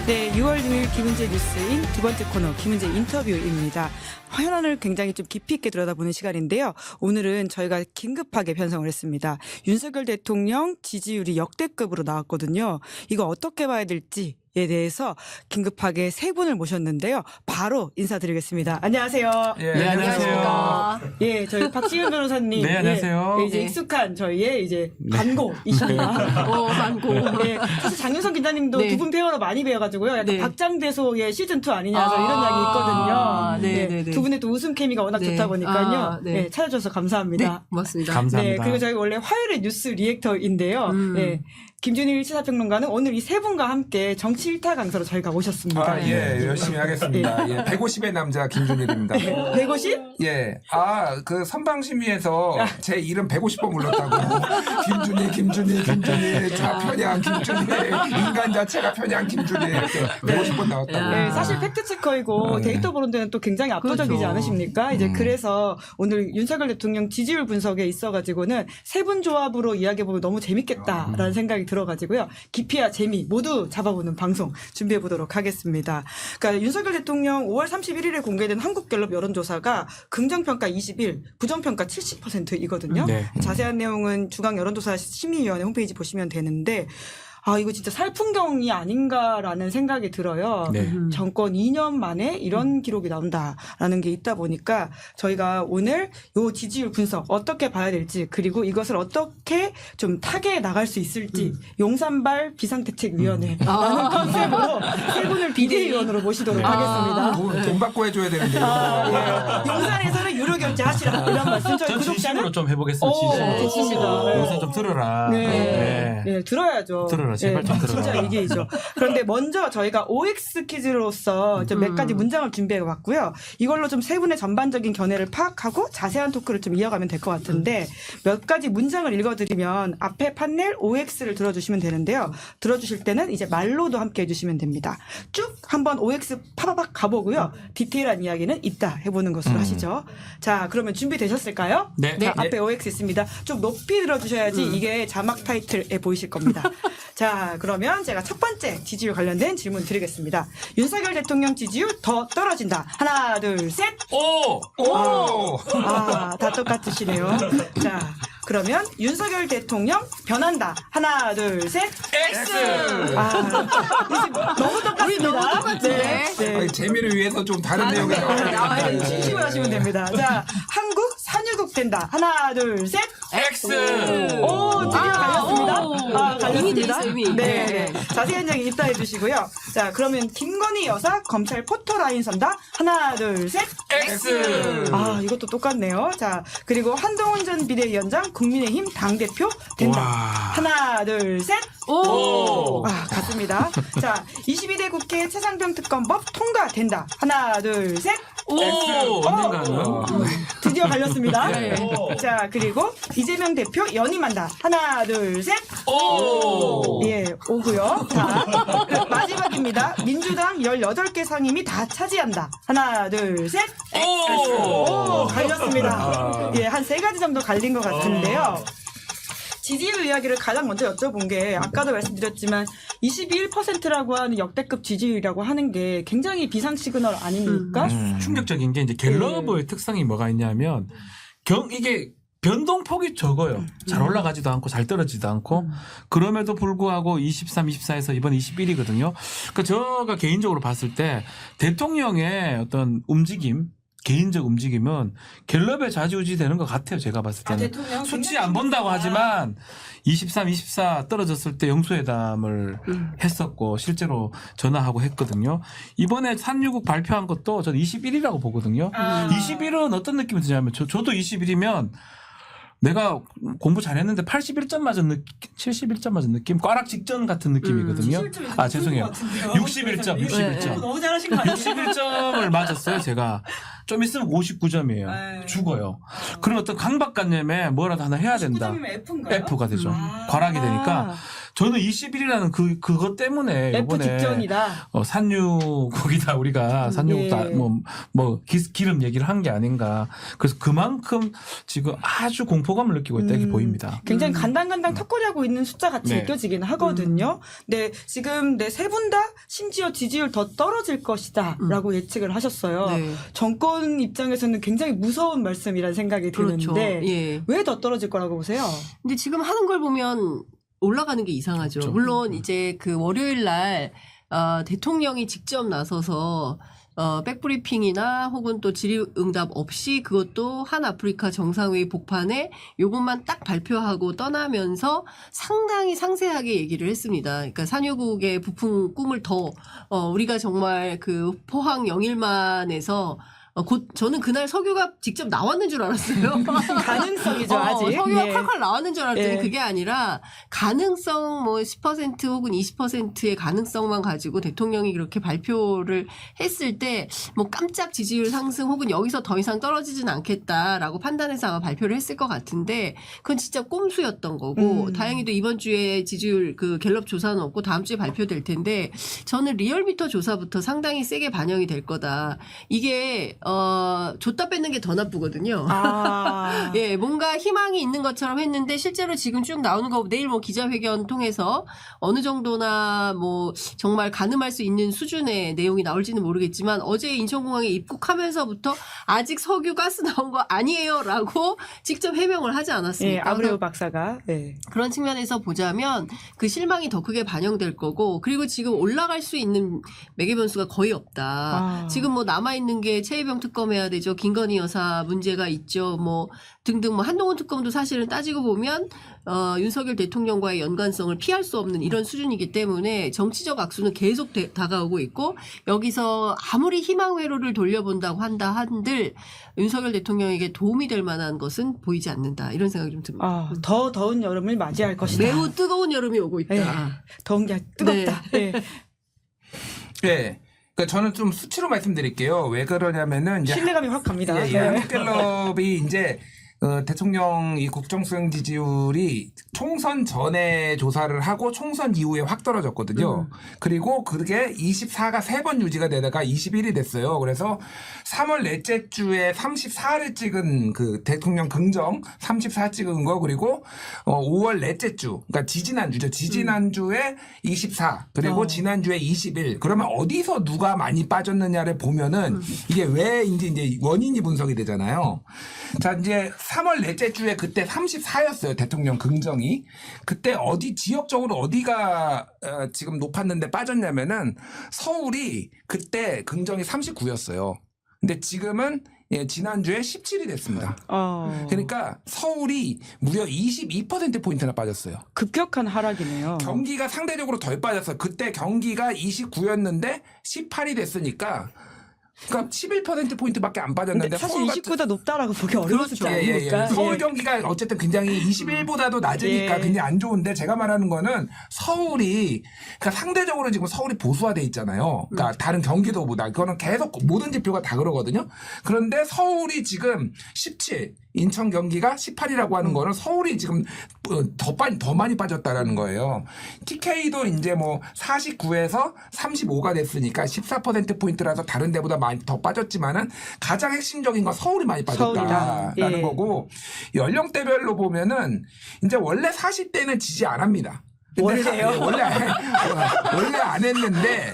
네, 6월 6일 김은재 뉴스인 두 번째 코너 김은재 인터뷰입니다. 현안을 굉장히 좀 깊이 있게 들여다보는 시간인데요. 오늘은 저희가 긴급하게 편성을 했습니다. 윤석열 대통령 지지율이 역대급으로 나왔거든요. 이거 어떻게 봐야 될지에 대해서 긴급하게 세 분을 모셨는데요. 바로 인사드리겠습니다. 안녕하세요. 예, 네, 안녕하세요. 예, 저희 박지윤 변호사님. 네, 안녕하세요. 예, 이제 익숙한 저희의 이제 반고이십니다. 반고. 예, 사실 장윤성 기자님도 네. 두 분 배우러 많이 배워가지고요. 약간 네. 박장대소의 시즌2 아니냐, 저 이런 이야기 있거든요. 네. 두 분의 또 웃음 케미가 워낙 네. 좋다 보니까요. 네. 네, 찾아주셔서 감사합니다. 고맙습니다. 감사합니다. 네, 그리고 저희 원래 화요일에 뉴스 리액터인데요. 네. 김준일 시사평론가는 오늘 이 세 분과 함께 정치 일타 강사로 저희가 모셨습니다. 아, 예, 열심히 하겠습니다. 예, 150의 남자 김준일입니다. 150? 예, 그 선방심의에서 제 이름 150번 불렀다고. 김준일, 좌편향 김준일, 인간 자체가 편향 김준일 이렇게 150번 나왔다고. 네, 사실 팩트체커이고 데이터 보는데는 또 굉장히 압도적이지 그렇죠. 않으십니까? 이제 그래서 오늘 윤석열 대통령 지지율 분석에 있어가지고는 세 분 조합으로 이야기해보면 너무 재밌겠다라는 생각이 들어가지고요. 깊이와 재미 모두 잡아보는 방송 준비해보도록 하겠습니다. 그러니까 윤석열 대통령 5월 31일에 공개된 한국갤럽 여론조사가 긍정평가 21, 부정평가 70%이거든요. 네. 자세한 내용은 중앙여론조사 심의위원회 홈페이지 보시면 되는데 아, 이거 진짜 살풍경이 아닌가라는 생각이 들어요. 네. 정권 2년 만에 이런 기록이 나온다라는 게 있다 보니까 저희가 오늘 요 지지율 분석 어떻게 봐야 될지 그리고 이것을 어떻게 좀 타개해 나갈 수 있을지 용산발 비상대책위원회라는 컨셉으로 세 분을 비대위원으로 모시도록 하겠습니다. 돈 받고 해줘야 되는데. 예. 용산에서는 유료 결제하시라 이런 말씀 저희 전 진심으로 구독자는 좀 해보겠습니다. 오, 좋습니다. 네. 용산 좀 들어라. 네. 네, 들어야죠. 들어라, 제발 좀 들어라. 진짜 이게이죠. 그런데 먼저 저희가 OX 퀴즈로서 좀 몇 가지 문장을 준비해 왔고요. 이걸로 좀 세 분의 전반적인 견해를 파악하고 자세한 토크를 좀 이어가면 될 것 같은데 몇 가지 문장을 읽어드리면 앞에 판넬 OX를 들어주시면 되는데요. 들어주실 때는 이제 말로도 함께 해주시면 됩니다. 쭉 한번 OX 파바박 가보고요. 디테일한 이야기는 이따 해보는 것으로 하시죠. 자, 그러면 준비되셨을까요? 네. 자, 네. 앞에 OX 있습니다. 좀 높이 들어주셔야지 이게 자막 타이틀에 보이실 겁니다. 자, 그러면 제가 첫 번째 지지율 관련된 질문 드리겠습니다. 윤석열 대통령 지지율 더 떨어진다. 하나, 둘, 셋. 오! 오! 아, 다 똑같으시네요. 자, 그러면 윤석열 대통령 변한다. 하나, 둘, 셋. X! 아, 너무 똑같습니다. 너무 똑같은데? 네. 아니, 재미를 위해서 좀 다른 내용이 나와요. 진심을 하시면 됩니다. 자, 한국 산유국 된다. 하나, 둘, 셋. X! 오, 드디어 갈렸습니다. 오. 갈렸습니다. 이미 돼 있어요, 이미. 네. 네. 자세한 얘기 이따 해주시고요. 자, 그러면 김건희 여사 검찰 포토라인 선다. 하나, 둘, 셋. X! 아, 이것도 똑같네요. 자, 그리고 한동훈 전 비대위원장 국민의힘 당대표 된다. 와. 하나, 둘, 셋. 오! 아, 같습니다. 자, 22대 국회 최상병 특검법 통과된다. 하나, 둘, 셋. 오! 언젠가는? 드디어 갈렸습니다. 네. 자, 그리고 이재명 대표 연임한다. 하나, 둘, 셋. 오! 예, 오고요. 자, 마지막입니다. 민주당 18개 상임위 다 차지한다. 하나, 둘, 셋. 오, 갈렸습니다. 예, 한 3가지 정도 갈린 것 같은데요. 지지율 이야기를 가장 먼저 여쭤본 게 아까도 말씀드렸지만 21%라고 하는 역대급 지지율이라고 하는 게 굉장히 비상 시그널 아닙니까? 충격적인 게 이제 갤럽의 특성이 뭐가 있냐면 이게 변동폭이 적어요. 잘 올라가지도 않고 잘 떨어지지도 않고 그럼에도 불구하고 23, 24에서 이번 21이거든요. 그러니까 제가 개인적으로 봤을 때 대통령의 어떤 움직임 개인적 움직임은 갤럽에 좌지우지 되는 것 같아요. 제가 봤을 때는. 대통령 수치 안 본다고 하지만 23, 24 떨어졌을 때 영수회담을 했었고 실제로 전화하고 했거든요. 이번에 366 발표한 것도 저는 21이라고 보거든요. 21은 어떤 느낌이 드냐면 저도 21이면 내가 공부 잘했는데 81점 맞은 느낌, 71점 맞은 느낌, 꽈락 직전 같은 느낌이거든요. 아 죄송해요. 61점. 너무 잘하신 거 아니에요? 61점을 맞았어요, 제가. 좀 있으면 59점이에요. 아유. 죽어요. 그런 어떤 강박관념에 뭐라도 하나 해야 된다. F인가요? F가 되죠. 과락이 되니까 저는 21이라는 그것 때문에 F 이번에 직전이다. 산유국이다 우리가 산유국다 예. 기름 얘기를 한 게 아닌가. 그래서 그만큼 지금 아주 공포감을 느끼고 있다 이렇게 보입니다. 굉장히 간당간당 턱걸이하고 있는 숫자 같이 네. 느껴지긴 하거든요. 네, 지금 세 분 다 심지어 지지율 더 떨어질 것이다라고 예측을 하셨어요. 네. 정권 입장에서는 굉장히 무서운 말씀이라는 생각이 그렇죠. 드는데 예. 왜 더 떨어질 거라고 보세요? 근데 지금 하는 걸 보면 올라가는 게 이상하죠. 그렇죠. 물론 이제 그 월요일 날 대통령이 직접 나서서 백브리핑이나 혹은 또 질의응답 없이 그것도 한 아프리카 정상회의 복판에 요것만 딱 발표하고 떠나면서 상당히 상세하게 얘기를 했습니다. 그러니까 산유국의 부품 꿈을 더 우리가 정말 그 포항 영일만에서 곧 저는 그날 석유가 직접 나왔는 줄 알았어요. 가능성이죠, 아직. 석유가 예. 콸콸 나왔는 줄 알았더니 예. 그게 아니라 가능성 10% 혹은 20%의 가능성만 가지고 대통령이 그렇게 발표를 했을 때 깜짝 지지율 상승 혹은 여기서 더 이상 떨어지진 않겠다라고 판단해서 아마 발표를 했을 것 같은데 그건 진짜 꼼수였던 거고 다행히도 이번 주에 지지율 그 갤럽 조사는 없고 다음 주에 발표될 텐데 저는 리얼미터 조사부터 상당히 세게 반영이 될 거다. 이게 줬다 뺏는 게 더 나쁘거든요. 아. 예, 뭔가 희망이 있는 것처럼 했는데 실제로 지금 쭉 나오는 거 내일 기자회견 통해서 어느 정도나 정말 가늠할 수 있는 수준의 내용이 나올지는 모르겠지만 어제 인천공항에 입국하면서부터 아직 석유 가스 나온 거 아니에요라고 직접 해명을 하지 예, 않았습니까? 아브레우 박사가. 네. 그런 측면에서 보자면 그 실망이 더 크게 반영될 거고 그리고 지금 올라갈 수 있는 매개 변수가 거의 없다. 아. 지금 남아있는 게 최혜병 특검해야 되죠. 김건희 여사 문제가 있죠. 등등 한동훈 특검도 사실은 따지고 보면 윤석열 대통령과의 연관성을 피할 수 없는 이런 수준이기 때문에 정치적 악수는 계속 다가오고 있고 여기서 아무리 희망 회로를 돌려본다고 한들 윤석열 대통령에게 도움이 될 만한 것은 보이지 않는다. 이런 생각이 좀 듭니다. 더 더운 여름을 맞이할 것이다. 매우 뜨거운 여름이 오고 있다. 예, 더운 게 뜨겁다. 네. 네. 그러니까 저는 좀 수치로 말씀드릴게요. 왜 그러냐면은 이제 신뢰감이 확 갑니다. 예, 네. 한국갤럽이 이제 대통령 이 국정수행 지지율이 총선 전에 조사를 하고 총선 이후에 확 떨어졌거든요. 그리고 그게 24가 3번 유지가 되다가 21이 됐어요. 그래서 3월 넷째 주에 34를 찍은 그 대통령 긍정 34 찍은 거 그리고 5월 넷째 주 그러니까 지지난주죠. 지지난주에 24 그리고 지난주에 21 그러면 어디서 누가 많이 빠졌느냐를 보면은 이게 왜인지 이제 원인이 분석이 되잖아요. 자 이제 3월 넷째 주에 그때 34였어요. 대통령 긍정이. 그때 지역적으로 어디가 지금 높았는데 빠졌냐면은 서울이 그때 긍정이 39였어요. 근데 지금은 지난주에 17이 됐습니다. 그러니까 서울이 무려 22%포인트나 빠졌어요. 급격한 하락이네요. 경기가 상대적으로 덜 빠졌어요. 그때 경기가 29였는데 18이 됐으니까 그러니까 11%포인트밖에 안 빠졌는데 사실 서울 같은 29가 높다라고 보기 어려운 숫자 아닙니까? 서울 경기가 어쨌든 굉장히 21보다도 낮으니까 예. 굉장히 안 좋은데 제가 말하는 거는 서울이 그러니까 상대적으로 지금 서울이 보수화돼 있잖아요. 그러니까 다른 경기도보다 그거는 계속 모든 지표가 다 그러거든요. 그런데 서울이 지금 17 인천 경기가 18이라고 하는 거는 서울이 지금 더 많이 빠졌다라는 거예요. TK도 이제 49에서 35가 됐으니까 14%포인트라서 다른 데보다 많이 더 빠졌지만은 가장 핵심적인 건 서울이 많이 빠졌다라는 서울이다. 예. 거고 연령대별로 보면은 이제 원래 40대는 지지 안 합니다. 원래요? 원래 안 했는데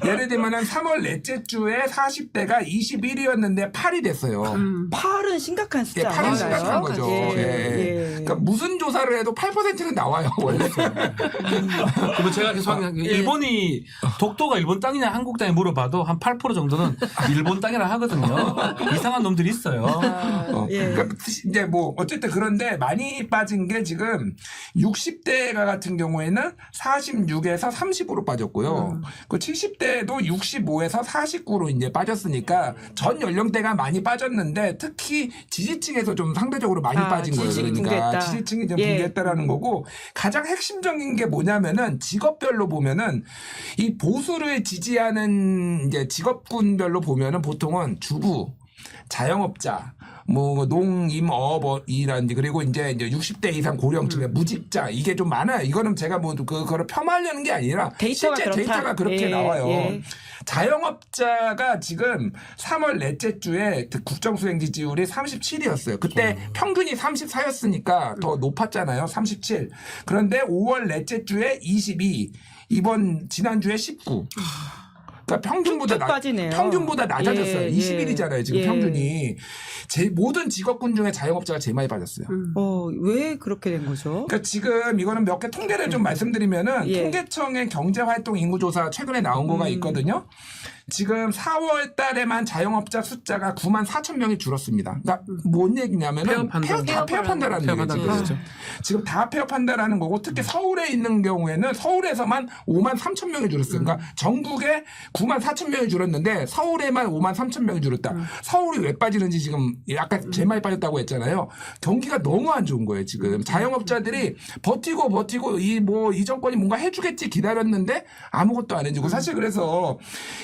예를 들면은 3월 넷째 주에 40대가 21이었는데 8이 됐어요. 8은 심각한 예, 숫자 8은 아닌가요? 심각한 거죠. 예. 그러니까 무슨 조사를 해도 8%는 나와요 원래. 그리고 제가 계속 하는 게 일본이 독도가 일본 땅이냐 한국 땅에 물어봐도 한 8% 정도는 일본 땅이라 하거든요. 이상한 놈들이 있어요. 예. 그러니까 이제 어쨌든 그런데 많이 빠진 게 지금 60대가 같은 경우에는 46에서 30으로 빠졌고요. 그 70대도 65에서 49로 이제 빠졌으니까 전 연령대가 많이 빠졌는데 특히 지지층에서 좀 상대적으로 많이 빠진 거예요. 지지층이 그러니까 붕괴했다. 지지층이 좀 예. 붕괴했다라는 거고 가장 핵심적인 게 뭐냐면은 직업별로 보면은 이 보수를 지지하는 이제 직업군별로 보면은 보통은 주부 자영업자, 뭐 농임업이라든지 그리고 이제 60대 이상 고령층의 무직자 이게 좀 많아요. 이거는 제가 뭐 그거를 폄하하려는 게 아니라 데이터가 실제 그렇다. 데이터가 그렇게 예, 나와요. 예. 자영업자가 지금 3월 넷째 주에 국정수행 지지율이 37이었어요. 그때 평균이 34였으니까 더 높았잖아요. 37. 그런데 5월 넷째 주에 22. 지난주에 19. 그러니까 뚝뚝 빠지네요. 평균보다 낮아졌어요. 예, 20일이잖아요. 지금 예. 평균이. 모든 직업군 중에 자영업자가 제일 많이 빠졌어요. 왜 그렇게 된 거죠? 그러니까 지금 이거는 몇 개 통계를 좀 말씀드리면은 예. 통계청의 경제활동 인구조사 최근에 나온 거가 있거든요. 지금 4월 달에만 자영업자 숫자가 9만 4천 명이 줄었습니다. 그러니까 뭔 얘기냐면은 다 폐업한다라는 얘기죠. 지금 다 폐업한다라는 거고 특히 서울에 있는 경우에는 서울에서만 5만 3천 명이 줄었어요. 그러니까 전국에 9만 4천 명이 줄었는데 서울에만 5만 3천 명이 줄었다. 서울이 왜 빠지는지 지금 아까 제일 많이 빠졌다고 했잖아요. 경기가 너무 안 좋은 거예요. 지금 자영업자들이 버티고 이 정권이 뭔가 해주겠지 기다렸는데 아무것도 안 해주고 사실 그래서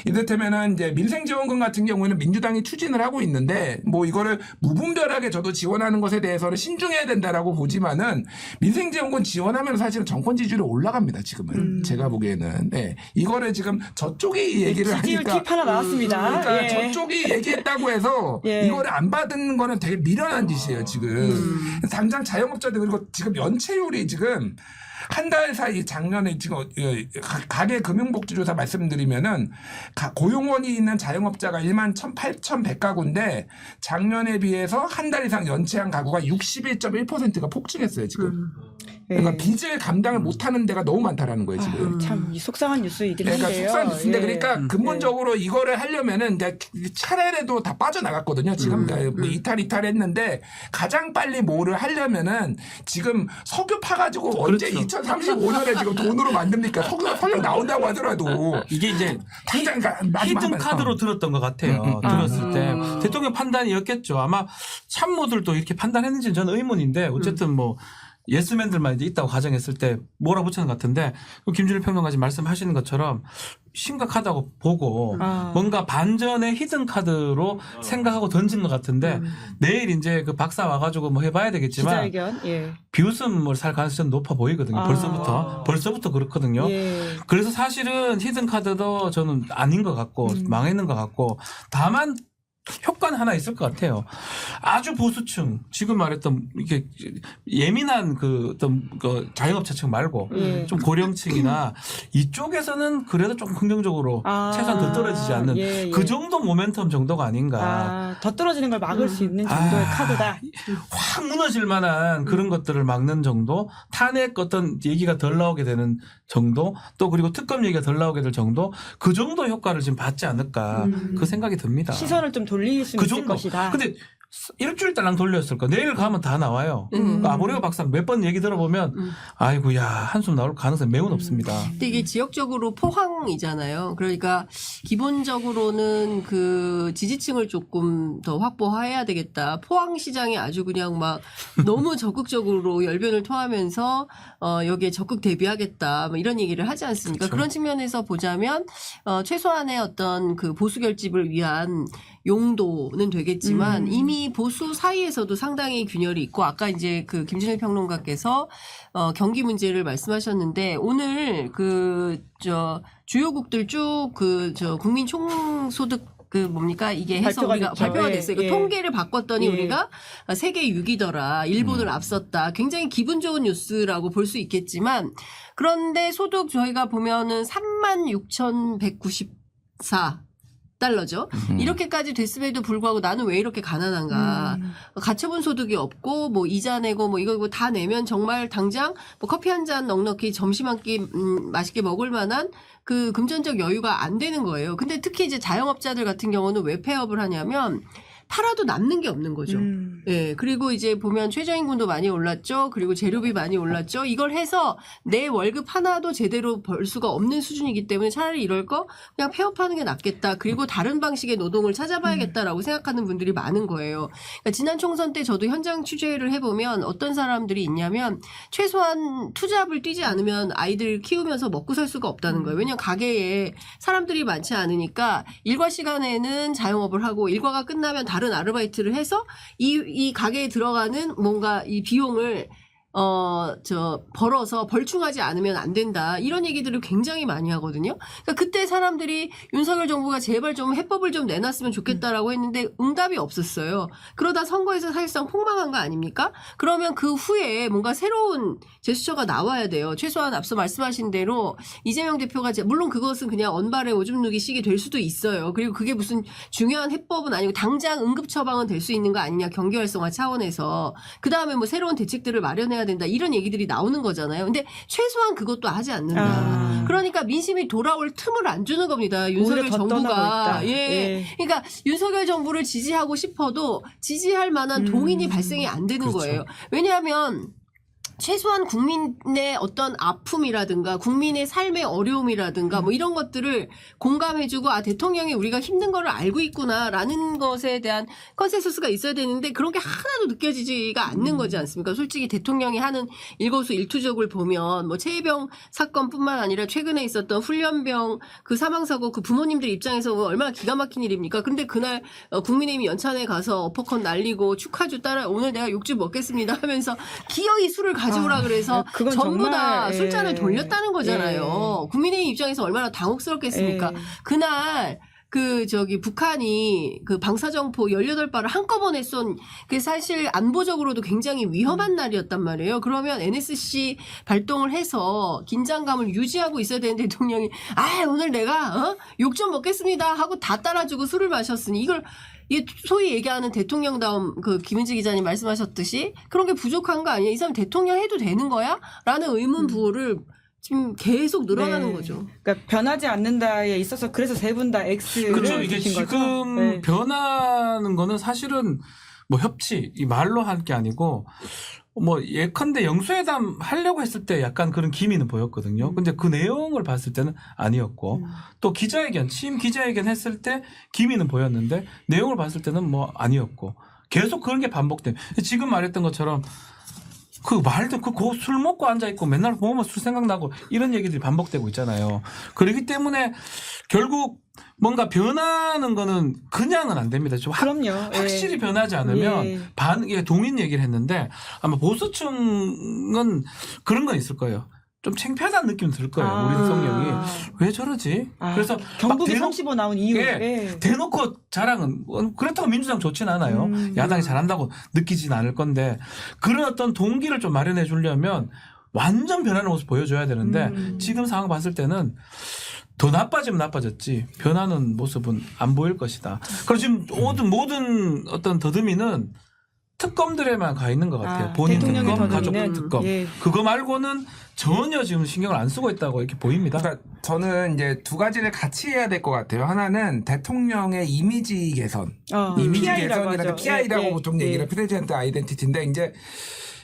이를테면은 이제 민생지원금 같은 경우에는 민주당이 추진을 하고 있는데 뭐 이거를 무분별하게 저도 지원하는 것에 대해서는 신중해야 된다라고 보지만은 민생지원금 지원하면 사실은 정권 지지율이 올라갑니다. 지금은 제가 보기에는 이거를 지금 저쪽이 얘기를 지지율 하니까 팁 하나 나왔습니다. 그러니까 예. 저쪽이 얘기했다고 해서 예. 이거를 안 받는 거는 되게 미련한 짓이에요. 지금 당장 자영업자들 그리고 지금 연체율이 지금 한 달 사이 작년에 지금 가계 금융복지조사 말씀드리면은 고용원이 있는 자영업자가 1만 8,100가구인데 작년에 비해서 한 달 이상 연체한 가구가 61.1%가 폭증했어요 지금. 그러니까 빚을 감당을 못하는 데가 너무 많다라는 거예요 지금. 참 속상한 뉴스이긴 그러니까 한데요. 속상한 뉴스인데 예. 그러니까 근본적으로 이거를 하려면은 이제 차례라도 다 빠져나갔거든요. 지금 뭐 이탈했는데 가장 빨리 뭐를 하려면은 지금 석유 파가지고 언제 2035년에 지금 돈으로 만듭니까? 석유 나온다고 하더라도 이게 이제 당장 히든 카드로 들었던 것 같아요. 들었을 때 대통령 판단이었겠죠. 아마 참모들도 이렇게 판단했는지는 저는 의문인데 어쨌든 뭐 예스맨들만 이제 있다고 가정했을 때 몰아붙이는 것 같은데 김준일 평론가님 말씀하시는 것처럼 심각하다고 보고 뭔가 반전의 히든 카드로 생각하고 던진 것 같은데 내일 이제 그 박사 와가지고 뭐 해봐야 되겠지만 기자회견. 예. 비웃음을 살 가능성이 높아 보이거든요. 벌써부터 그렇거든요. 예. 그래서 사실은 히든 카드도 저는 아닌 것 같고 망했는 것 같고 다만 효과는 하나 있을 것 같아요. 아주 보수층, 지금 말했던 이게 예민한 그 어떤 그 자영업자층 말고 좀 고령층이나 이쪽에서는 그래도 좀 긍정적으로 최소한 더 떨어지지 않는 그 정도 모멘텀 정도가 아닌가. 더 떨어지는 걸 막을 수 있는 정도의 카드다. 확 무너질 만한 그런 것들을 막는 정도, 탄핵 어떤 얘기가 덜 나오게 되는 정도, 또 그리고 특검 얘기가 덜 나오게 될 정도, 그 정도 효과를 지금 받지 않을까 그 생각이 듭니다. 시선을 좀 돌릴 수 그 있을 정도. 것이다. 근데 일주일 달랑 돌렸을까? 내일 가면 다 나와요. 아보레오 박사 몇 번 얘기 들어보면 아이고야 한숨 나올 가능성이 매우 높습니다. 근데 이게 지역적으로 포항이잖아요. 그러니까 기본적으로는 그 지지층을 조금 더 확보해야 되겠다. 포항시장이 아주 그냥 막 너무 적극적으로 열변을 토하면서 여기에 적극 대비하겠다. 뭐 이런 얘기를 하지 않습니까? 그런 측면에서 보자면 최소한의 어떤 그 보수 결집을 위한 용도는 되겠지만 이미 보수 사이에서도 상당히 균열이 있고 아까 이제 그 김준일 평론가께서 경기 문제를 말씀하셨는데 오늘 주요국들 쭉 국민 총소득 뭡니까? 이게 해서 우리가 발표가 됐어요. 그 통계를 바꿨더니 우리가 세계 6위더라. 일본을 앞섰다. 굉장히 기분 좋은 뉴스라고 볼 수 있겠지만 그런데 소득 저희가 보면은 36,194 달러죠. 이렇게까지 됐음에도 불구하고 나는 왜 이렇게 가난한가. 가처분 소득이 없고 뭐 이자 내고 뭐 이거 다 내면 정말 당장 뭐 커피 한 잔 넉넉히 점심 한 끼 맛있게 먹을 만한 그 금전적 여유가 안 되는 거예요. 근데 특히 이제 자영업자들 같은 경우는 왜 폐업을 하냐면 팔아도 남는 게 없는 거죠. 예. 그리고 이제 보면 최저임금도 많이 올랐죠. 그리고 재료비 많이 올랐죠. 이걸 해서 내 월급 하나도 제대로 벌 수가 없는 수준이기 때문에 차라리 이럴 거 그냥 폐업하는 게 낫겠다. 그리고 다른 방식의 노동을 찾아봐야겠다라고 생각하는 분들이 많은 거예요. 그러니까 지난 총선 때 저도 현장 취재를 해보면 어떤 사람들이 있냐면 최소한 투잡을 뛰지 않으면 아이들 키우면서 먹고 살 수가 없다는 거예요. 왜냐하면 가게에 사람들이 많지 않으니까 일과 시간에는 자영업을 하고 일과가 끝나면 다른 다른 아르바이트를 해서 이 가게에 들어가는 뭔가 이 비용을 벌어서 벌충하지 않으면 안 된다. 이런 얘기들을 굉장히 많이 하거든요. 그러니까 그때 사람들이 윤석열 정부가 제발 좀 해법을 좀 내놨으면 좋겠다라고 했는데 응답이 없었어요. 그러다 선거에서 사실상 폭망한 거 아닙니까? 그러면 그 후에 뭔가 새로운 제스처가 나와야 돼요. 최소한 앞서 말씀하신 대로 이재명 대표가 물론 그것은 그냥 언발에 오줌 누기식이 될 수도 있어요. 그리고 그게 무슨 중요한 해법은 아니고 당장 응급 처방은 될 수 있는 거 아니냐. 경기 활성화 차원에서. 그다음에 뭐 새로운 대책들을 마련해야 된다 이런 얘기들이 나오는 거잖아요. 근데 최소한 그것도 하지 않는다. 그러니까 민심이 돌아올 틈을 안 주는 겁니다. 윤석열 오히려 더 정부가. 떠나고 있다. 예. 예. 그러니까 윤석열 정부를 지지하고 싶어도 지지할 만한 동인이 발생이 안 되는 그렇죠. 거예요. 왜냐하면 최소한 국민의 어떤 아픔이라든가 국민의 삶의 어려움이라든가 뭐 이런 것들을 공감해주고 대통령이 우리가 힘든 거를 알고 있구나라는 것에 대한 컨센서스가 있어야 되는데 그런 게 하나도 느껴지지가 않는 거지 않습니까? 솔직히 대통령이 하는 일거수일투족을 보면 뭐 최혜병 사건뿐만 아니라 최근에 있었던 훈련병 그 사망사고 그 부모님들 입장에서 얼마나 기가 막힌 일입니까? 근데 그날 국민의힘 연찬에 가서 어퍼컷 날리고 축하주 따라 오늘 내가 욕주 먹겠습니다 하면서 기어이 술을 가져오라 그래서 그건 전부 다 정말, 술잔을 돌렸다는 거잖아요. 국민의힘 입장에서 얼마나 당혹스럽겠습니까? 그날 북한이 그 방사정포 18발을 한꺼번에 쏜, 그게 사실 안보적으로도 굉장히 위험한 날이었단 말이에요. 그러면 NSC 발동을 해서 긴장감을 유지하고 있어야 되는 대통령이, 오늘 내가, 욕 좀 먹겠습니다 하고 다 따라주고 술을 마셨으니 이걸, 소위 얘기하는 대통령다움 김은지 기자님 말씀하셨듯이 그런 게 부족한 거 아니에요? 이 사람 대통령 해도 되는 거야? 라는 의문 부호를 지금 계속 늘어나는 거죠. 그러니까 변하지 않는다에 있어서 그래서 세 분 다 X를 그렇죠. 이게 주신 지금 거죠. 네. 변하는 거는 사실은 뭐 협치, 이 말로 할 게 아니고 뭐 예컨대 영수회담 하려고 했을 때 약간 그런 기미는 보였거든요. 근데 그 내용을 봤을 때는 아니었고 또 기자회견, 취임 기자회견 했을 때 기미는 보였는데 내용을 봤을 때는 뭐 아니었고 계속 그런 게 반복돼. 지금 말했던 것처럼 그 말도 술 먹고 앉아있고 맨날 보면 술 생각나고 이런 얘기들이 반복되고 있잖아요. 그렇기 때문에 결국 뭔가 변하는 거는 그냥은 안 됩니다. 좀 그럼요. 확실히 변하지 않으면 예. 동인 얘기를 했는데 아마 보수층은 그런 건 있을 거예요. 좀 창피하다는 느낌 들 거예요. 우리 대통령이. 왜 저러지? 그래서 경북이 막 35 나온 이유. 예, 대놓고 자랑은 그렇다고 민주당 좋진 않아요. 야당이 잘한다고 느끼진 않을 건데 그런 어떤 동기를 좀 마련해 주려면 완전 변하는 모습 보여줘야 되는데 지금 상황 봤을 때는 더 나빠지면 나빠졌지 변하는 모습은 안 보일 것이다. 그리고 지금 모든 어떤 더듬이는 특검들에만 가 있는 것 같아요. 본인 대통령의 특검, 가족 더듬이는, 특검. 예. 그거 말고는 전혀 지금 신경을 안 쓰고 있다고 이렇게 보입니다. 그러니까 저는 이제 두 가지를 같이 해야 될 것 같아요. 하나는 대통령의 이미지 개선. 이미지 PI라고 개선이라고 하죠. PI라고 예, 보통 예. 얘기를 프레젠트 아이덴티티인데 이제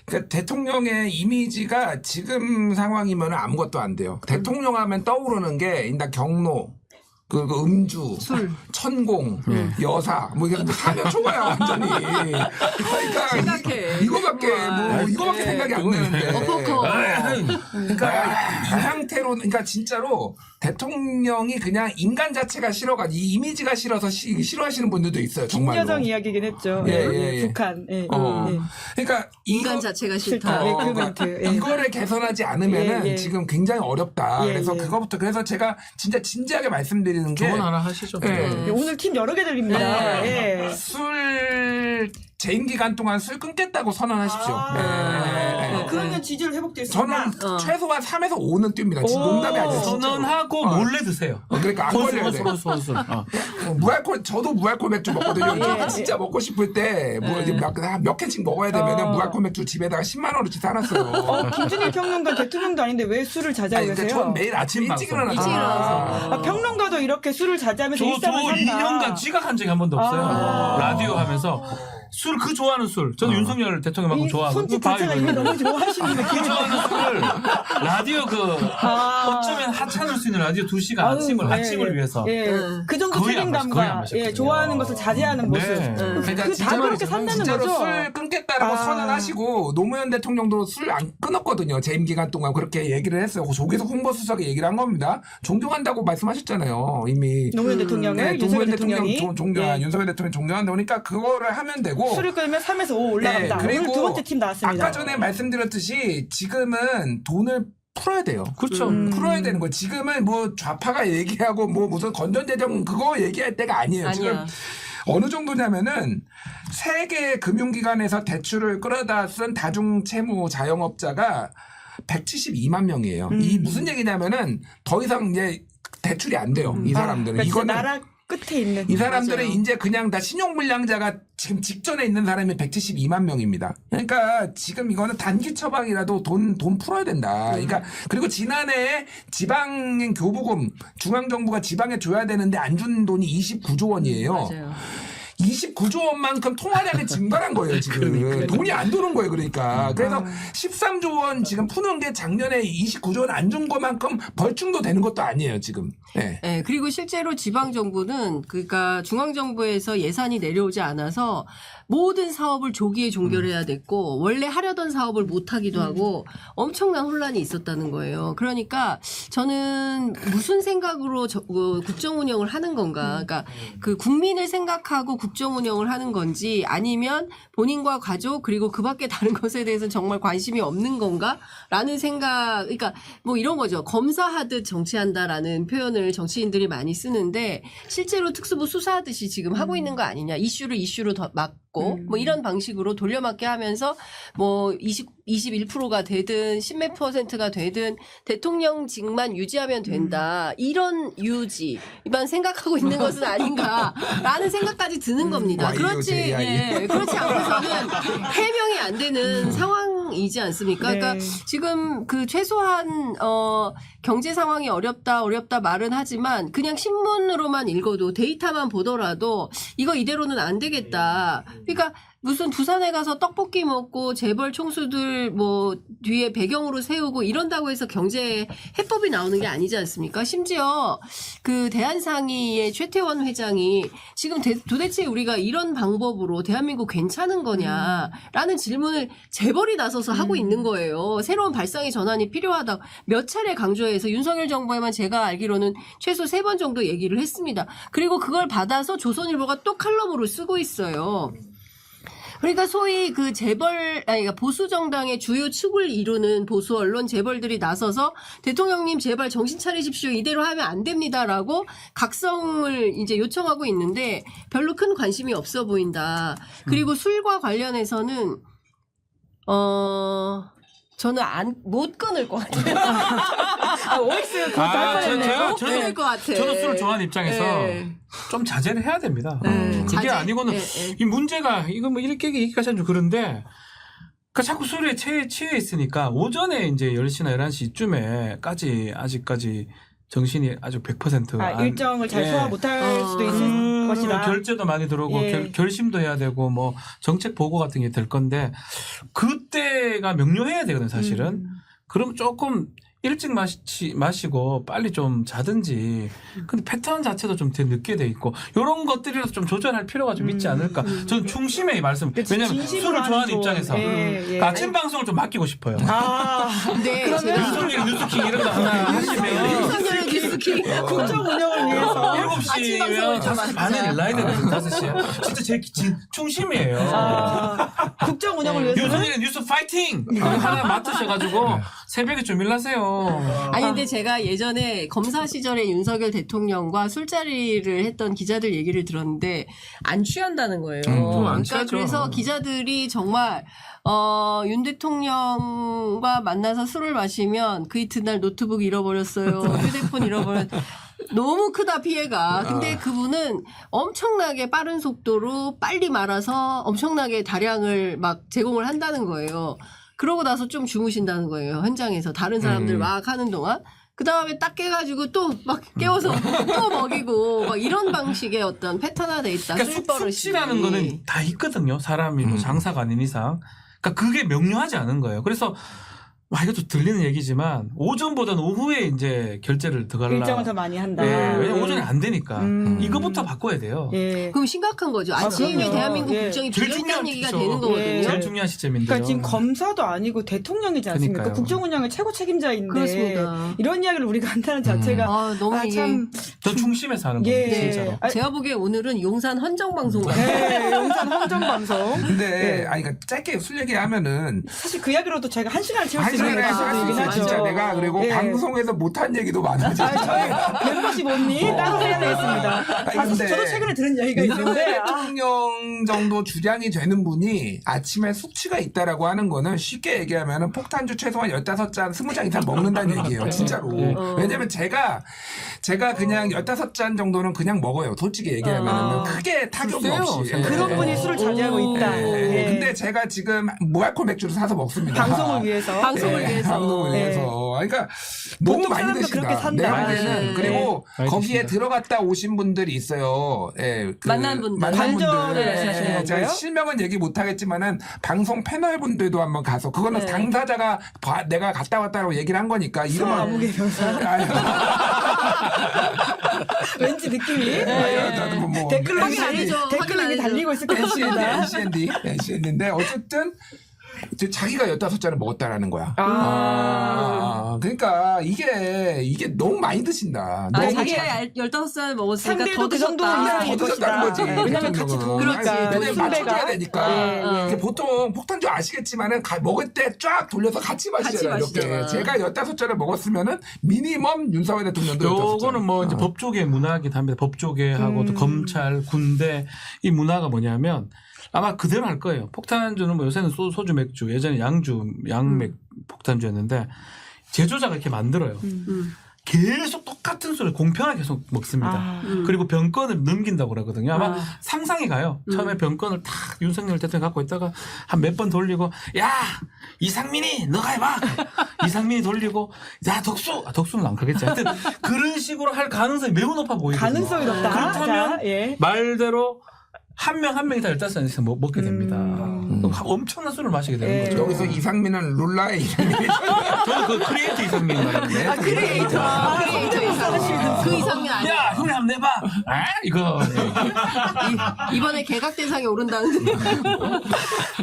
그러니까 대통령의 이미지가 지금 상황이면 아무것도 안 돼요. 대통령 하면 떠오르는 게 일단 경로, 그 음주, 술. 천공, 여사, 뭐 이게 하면 초과야 완전히. 그러니까 생각해. 이거밖에 생각이 안 나는데. 어퍼컷. 그러니까 이 상태로, 그러니까 진짜로 대통령이 그냥 인간 자체가 싫어가지고 이 이미지가 싫어서 싫어하시는 분들도 있어요. 정말로. 김여정 이야기긴 했죠. 예. 북한. 예. 그러니까 인간 자체가 싫다. 예, 그 멘트. 예. 이거를 개선하지 않으면은 예. 지금 굉장히 어렵다. 예, 그래서 예. 그래서 제가 진짜 진지하게 말씀드리는 게 조언 하나 하시죠. 예, 오늘 팀 여러 개 들립니다. 예. 술 재임 기간 동안 술 끊겠다고 선언하십시오. 그러면 지지율 회복될 수 있다. 저는 최소한 3에서 5는 뜁니다. 지금 농담이 아니에요. 진짜로. 선언하고 몰래 드세요. 그러니까 안 걸려야 돼. 소술. 무알콜 저도 무알콜 맥주 먹거든요. 진짜 먹고 싶을 때 뭐 이제 몇 캔씩 먹어야 되면은 무알콜 맥주 집에다가 10만 원어치 사놨어요. 김준일 평론가 대통령도 아닌데 왜 술을 자제하고 근데 계세요? 전 매일 아침 일찍 방송. 일찍 일어나서 일어나서. 평론가도 이렇게 술을 자제하면서 저 일상을 산다. 2년간 지각한 적이 한 번도 없어요. 라디오 하면서 술 좋아하는 술. 저는 윤석열 대통령만큼 좋아하고. 손짓 자체가 이미 너무 좋아하시는 그 좋아하는 술을 라디오 어쩌면 하찮을 수 있는 라디오 2시간 아침을 위해서. 예, 그 정도 거의 안 거의 안 책임감과 마셨거든요. 예, 좋아하는 것을 자제하는 모습. 네. 그러니까 그 다 그렇게 산다는 진짜로 거죠. 술 끊겠다라고 아. 선언하시고 노무현 대통령도 술 안 끊었거든요. 재임 기간 동안 그렇게 얘기를 했어요. 조계석 홍보수석이 얘기를 한 겁니다. 존경한다고 말씀하셨잖아요. 이미 노무현 대통령을 네, 윤석열 노무현 대통령 대통령이 예. 윤석열 대통령 존경한다 보니까 그거를 하면 되고 술을 끌면 3에서 5 올라간다. 네, 그리고 오늘 두 번째 팀 나왔습니다. 아까 전에 말씀드렸듯이 지금은 돈을 풀어야 돼요. 그렇죠. 풀어야 되는 거예요. 지금은 뭐 좌파가 얘기하고 뭐 무슨 건전대정 그거 얘기할 때가 아니에요. 지금 아니야. 어느 정도냐면은 세계 금융기관에서 대출을 끌어다 쓴 다중채무 자영업자가 172만 명이에요. 이 무슨 얘기냐면은 더 이상 이제 대출이 안 돼요. 이 사람들은. 그러니까 이거는 나라 끝에 있는 이 사람들은 맞아요. 이제 그냥 다 신용불량자가 지금 직전에 있는 사람이 172만 명입니다. 그러니까 지금 이거는 단기 처방이라도 돈 풀어야 된다. 그러니까 그리고 지난해 지방 교부금 중앙정부가 지방에 줘야 되는데 안 준 돈이 29조 원이에요. 맞아요. 29조 원만큼 통화량이 증가한 거예요, 지금. 돈이 안 도는 거예요, 그러니까. 그래서 13조 원 지금 푸는 게 작년에 29조 원 안 준 것만큼 벌충도 되는 것도 아니에요, 지금. 네. 네, 그리고 실제로 지방 정부는 그러니까 중앙 정부에서 예산이 내려오지 않아서 모든 사업을 조기에 종결해야 됐고 원래 하려던 사업을 못 하기도 하고 엄청난 혼란이 있었다는 거예요. 그러니까 저는 무슨 생각으로 국정 운영을 하는 건가? 그러니까 그 국민을 생각하고 국정 운영을 하는 건지 아니면 본인과 가족 그리고 그밖에 다른 것에 대해서는 정말 관심이 없는 건가라는 생각. 그러니까 뭐 이런 거죠. 검사하듯 정치한다라는 표현을 정치인들이 많이 쓰는데 실제로 특수부 수사하듯이 지금 하고 있는 거 아니냐. 이슈로 더 막고 뭐 이런 방식으로 돌려막기 하면서 뭐 21%가 되든 10몇 %가 되든 대통령직만 유지하면 된다. 이런 유지만 생각하고 있는 것은 아닌가라는 생각까지 드는 겁니다. 그렇지, 예, 그렇지 않고서는 해명이 안 되는 상황이지 않습니까? 네. 그러니까 지금 그 최소한 경제 상황이 어렵다 말은 하지만 그냥 신문으로만 읽어도 데이터만 보더라도 이거 이대로는 안 되겠다. 그러니까 무슨 부산에 가서 떡볶이 먹고 재벌 총수들 뭐 뒤에 배경으로 세우고 이런다고 해서 경제 해법이 나오는 게 아니지 않습니까? 심지어 그 대한상의의 최태원 회장이 지금 도대체 우리가 이런 방법으로 대한민국 괜찮은 거냐라는 질문을 재벌이 나서서 하고 있는 거예요. 새로운 발상의 전환이 필요하다. 몇 차례 강조해서 윤석열 정부에만 제가 알기로는 최소 3번 정도 얘기를 했습니다. 그리고 그걸 받아서 조선일보가 또 칼럼으로 쓰고 있어요. 그러니까 소위 그 그러니까 보수 정당의 주요 축을 이루는 보수 언론 재벌들이 나서서 대통령님 제발 정신 차리십시오. 이대로 하면 안 됩니다라고 각성을 이제 요청하고 있는데 별로 큰 관심이 없어 보인다. 그리고 술과 관련해서는 저는 못 끊을 것 같아요. OX 그것도 할 뻔했네요. 못 끊을 것 같아. 저도 술을 좋아하는 입장에서 네. 좀 자제를 해야 됩니다. 그게 자제? 아니고는 네. 이 문제가 이거 뭐 이렇게 얘기까지 하면 좀 그런데 그 자꾸 술에 취해 있으니까 오전에 이제 10시나 11시쯤에까지 아직까지 정신이 아주 100% 일정을 잘 예. 소화 못할 수도 있을 것이다. 결제도 많이 들어오고 예. 결심도 해야 되고 뭐 정책 보고 같은 게 될 건데 그때가 명료해야 되거든 사실은. 그럼 조금 일찍 마시고 빨리 좀 자든지. 근데 패턴 자체도 좀 되게 늦게 돼 있고 이런 것들이라서 좀 조절할 필요가 좀 있지 않을까. 저는 중심에 이 말씀. 그치, 왜냐하면 진심으로 술을 좋아하는 하는 입장에서 예. 아침 방송을 좀 맡기고 싶어요. 네, 윤석열 뉴스킹 이런 거 하나 하시면 윤석열 뉴스킹 국정 운영을 위해서 7시면 5시 반에 일나야 되거든. 5시에. 진짜 제 중심이에요. 국정 운영을 위해서는 윤석열 뉴스 파이팅! 하나 맡으셔가지고 새벽에 좀 일나세요. 아니 근데 제가 예전에 검사 시절에 윤석열 대통령과 술자리를 했던 기자들 얘기를 들었는데 안 취한다는 거예요. 안 그러니까 취하죠. 그래서 기자들이 정말 윤 대통령과 만나서 술을 마시면 그 이튿날 노트북 잃어버렸어요. 휴대폰 잃어버렸어요. 너무 크다 피해가. 근데 그분은 엄청나게 빠른 속도로 빨리 말아서 엄청나게 다량을 막 제공을 한다는 거예요. 그러고 나서 좀 주무신다는 거예요. 현장에서 다른 사람들 막 하는 동안. 그 다음에 딱 깨가지고 또 막 깨워서 또 먹이고 막 이런 방식의 어떤 패턴화 돼 있다. 그러니까 숙취라는 거는 다 있거든요. 사람이 뭐 장사가 아닌 이상. 그러니까 그게 명료하지 않은 거예요. 그래서 이것도 들리는 얘기지만 오전보다는 오후에 이제 결제를 더 갈라. 일정을 더 많이 한다. 예, 왜냐면 오전에 안 되니까 이거부터 바꿔야 돼요. 예. 그럼 심각한 거죠. 아침이 그럼요. 대한민국 예. 국정이 제일 비어있다는 중요한 얘기가 시점. 되는 거거든요. 예. 제일 중요한 시점인데요. 그러니까 지금 검사도 아니고 대통령이지 않습니까? 그러니까요. 국정 운영의 최고 책임자인데 그렇습니다. 이런 이야기를 우리가 한다는 자체가 아, 너무 이게 참 전 중심에서 하는 예. 겁니다. 진짜로. 제가 보기에 오늘은 용산 헌정 방송 같아요. 네, 용산 헌정 방송. 근데 그러니까 짧게 술 얘기하면은 사실 그 이야기로도 저희가 한 시간을 채울 수 한 있는 시간에 에피소드이긴 할수 있어 하죠. 진짜 내가 그리고 예. 방송에서 못한 얘기도 많아져. 저희 멤버십 언니 따로 해야 되겠습니다. 사실 근데 저도 최근에 들은 얘기가 윤석열 있는데 대통령 정도 주량이 되는 분이 아침에 숙취가 있다라고 하는 거는 쉽게 얘기하면 폭탄주 최소한 15잔, 20잔 이상 먹는다는 얘기예요. 진짜로. 왜냐면 제가 그냥 15잔 정도는 그냥 먹어요. 솔직히 얘기하면 크게 타격이 글쎄요. 없이. 그런 분이 술을 자제하고 있다. 예. 예. 근데 제가 지금 무알콜 맥주를 사서 먹습니다. 방송을 위해서. 방송을 예, 위해서. 방송을 네. 위해서. 그러니까 너무 보통 많이 사람도 드신다. 그렇게 산다. 내 말에는. 네. 그리고 많이 거기에 드신다. 들어갔다 오신 분들이 있어요. 예, 만난 분들. 관절을 말씀하시는 예, 제가 건가요? 실명은 얘기 못하겠지만은 방송 패널 분들도 한번 가서 그거는 네. 당사자가 내가 갔다 왔다라고 얘기를 한 거니까 이름은 아무개 변사. 왠지 느낌이 나도 뭐 댓글로 확인 안 해줘. 확인 댓글로 안 이미 해줘. 달리고 있을 것 같습니다. NCND인데 어쨌든 이제 자기가 15잔을 먹었다라는 거야. 그러니까 이게 너무 많이 드신다. 아, 너무 자기가 15살 먹었으니까 상대도 더 그 정도 드셨다. 이상이 더 드셨다는 거지. 네, 왜냐면 같이 대통령은. 도우니까 아니, 왜냐면 맞춰줘야 순배가. 되니까. 예, 이게 보통 폭탄주 아시겠지만은 먹을 때 쫙 돌려서 같이 마시잖아요. 같이 이렇게. 마시잖아. 제가 15잔을 먹었으면은 미니멈 윤석열 대통령도 15잔. 요거는 뭐 이제 법조계 문화이긴 합니다. 법조계하고 또 검찰, 군대 이 문화가 뭐냐면 아마 그대로 할 거예요. 폭탄주는 뭐 요새는 소주, 맥주, 예전에 양맥 폭탄주였는데 제조자가 이렇게 만들어요. 계속 똑같은 술을 공평하게 계속 먹습니다. 그리고 병건을 넘긴다고 그러거든요. 아마 상상이 가요. 처음에 병건을 탁 윤석열 대통령이 갖고 있다가 한 몇 번 돌리고 야 이상민이 너가 해봐. 이상민이 돌리고 야 덕수는 안 그러겠지. 하여튼 그런 식으로 할 가능성이 매우 높아 보이거든요. 가능성이 높다. 그렇다면 자, 예. 말대로 한 명 한 명이 다 15잔씩 먹게 됩니다. 그럼 엄청난 술을 마시게 되는 예. 거죠. 여기서 이상민은 룰라의 이름이 저는 그 크리에이터 이상민 말하는데. 크리에이터. 크리에이터 이상. 그 이상이 아니야. 야, 형님 한번 내봐. 아, 이거. 이번에 개각 대상에 오른다는데.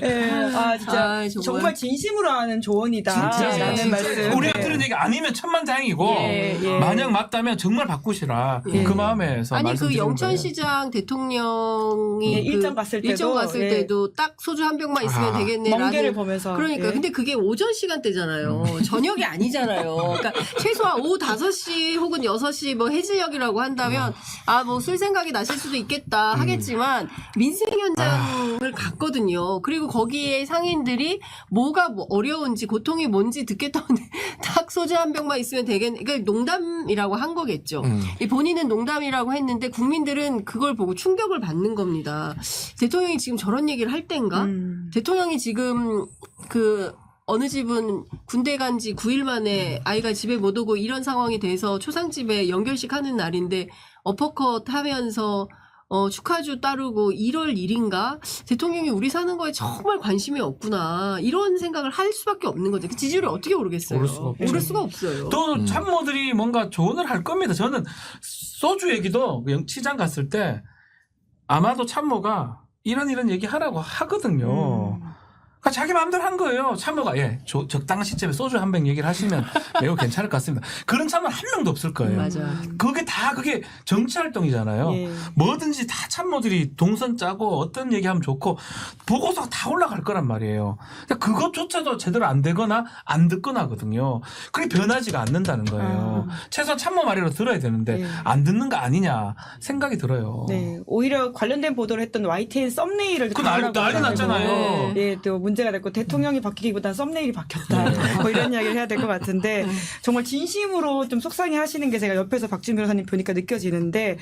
예. 아 진짜 아, 정말 진심으로 하는 조언이다. 진짜, 라는 진짜. 말씀. 우리가 들은 얘기 아니면 천만다행이고 예, 예. 만약 맞다면 정말 바꾸시라. 예. 그 마음에서 아니 그 말씀드리는 거예요. 영천시장 대통령이 예, 일정 갔을 때도, 일정 갔을 예. 때도 딱 소주 한 병만 있으면 아, 되겠네라는. 멍게를 보면서. 그러니까 예. 근데 그게 오전 시간대잖아요. 저녁이 아니잖아요. 그러니까 최소한 오후 5시 혹은 6시 뭐 해질녘이라고 한다면 아 뭐 술 생각이 나실 수도 있겠다 하겠지만 민생 현장을 갔거든요. 그리고 거기에 상인들이 뭐가 뭐 어려운지 고통이 뭔지 듣겠다는데 딱 소주 한 병만 있으면 되겠네. 그러니까 농담이라고 한 거겠죠. 이 본인은 농담이라고 했는데 국민들은 그걸 보고 충격을 받는 겁니다. 대통령이 지금 저런 얘기를 할 때인가? 대통령이 지금 그 어느 집은 군대 간 지 9일 만에 아이가 집에 못 오고 이런 상황이 돼서 초상집에 연결식 하는 날인데 어퍼컷 하면서 축하주 따르고 1월 1일인가? 대통령이 우리 사는 거에 정말 관심이 없구나. 이런 생각을 할 수밖에 없는 거죠. 그 지지율이 어떻게 오르겠어요? 오를 수가 없죠. 오를 수가 없어요. 또 참모들이 뭔가 조언을 할 겁니다. 저는 소주 얘기도 시장 갔을 때 아마도 참모가 이런 얘기 하라고 하거든요. 그러니까 자기 마음대로 한 거예요. 참모가 적당한 시점에 소주 한 병 얘기를 하시면 매우 괜찮을 것 같습니다. 그런 참모 한 명도 없을 거예요. 맞아. 그게 정치 활동이잖아요. 예. 뭐든지 다 참모들이 동선 짜고 어떤 얘기하면 좋고 보고서가 다 올라갈 거란 말이에요. 그러니까 그것조차도 제대로 안 되거나 안 듣거나 하거든요. 그게 변하지가 않는다는 거예요. 최소한 참모 말이라도 들어야 되는데 예. 안 듣는 거 아니냐 생각이 들어요. 네, 오히려 관련된 보도를 했던 YTN 썸네일을 그 난리 났잖아요. 예, 또 문제가 됐고 대통령이 바뀌기보다 썸네일이 바뀌었다. 뭐 이런 이야기를 해야 될 것 같은데 정말 진심으로 좀 속상해하시는 게 제가 옆에서 박준 변호사님 보니까 느껴지는데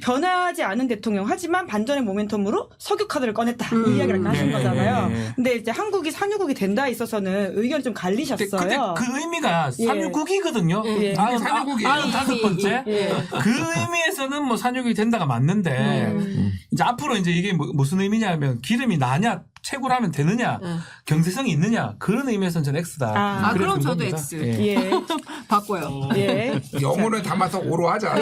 변하지 않은 대통령 하지만 반전의 모멘텀으로 석유 카드를 꺼냈다 이 이야기를 아까 하신 거잖아요. 근데 이제 한국이 산유국이 된다에 있어서는 의견이 좀 갈리셨어요. 근데 그 의미가 예. 산유국이거든요. 예. 산유국이. 95번째. 예. 그 의미에서는 뭐 산유국이 된다가 맞는데 이제 앞으로 이제 이게 무슨 의미냐면 기름이 나냐 채굴 하면 되느냐, 경제성이 있느냐, 그런 의미에서는 저는 X다. 아, 그래서 그럼 저도 겁니다. X. 예. 예. 바꿔요. 예. 영혼을 담아서 오로 하자.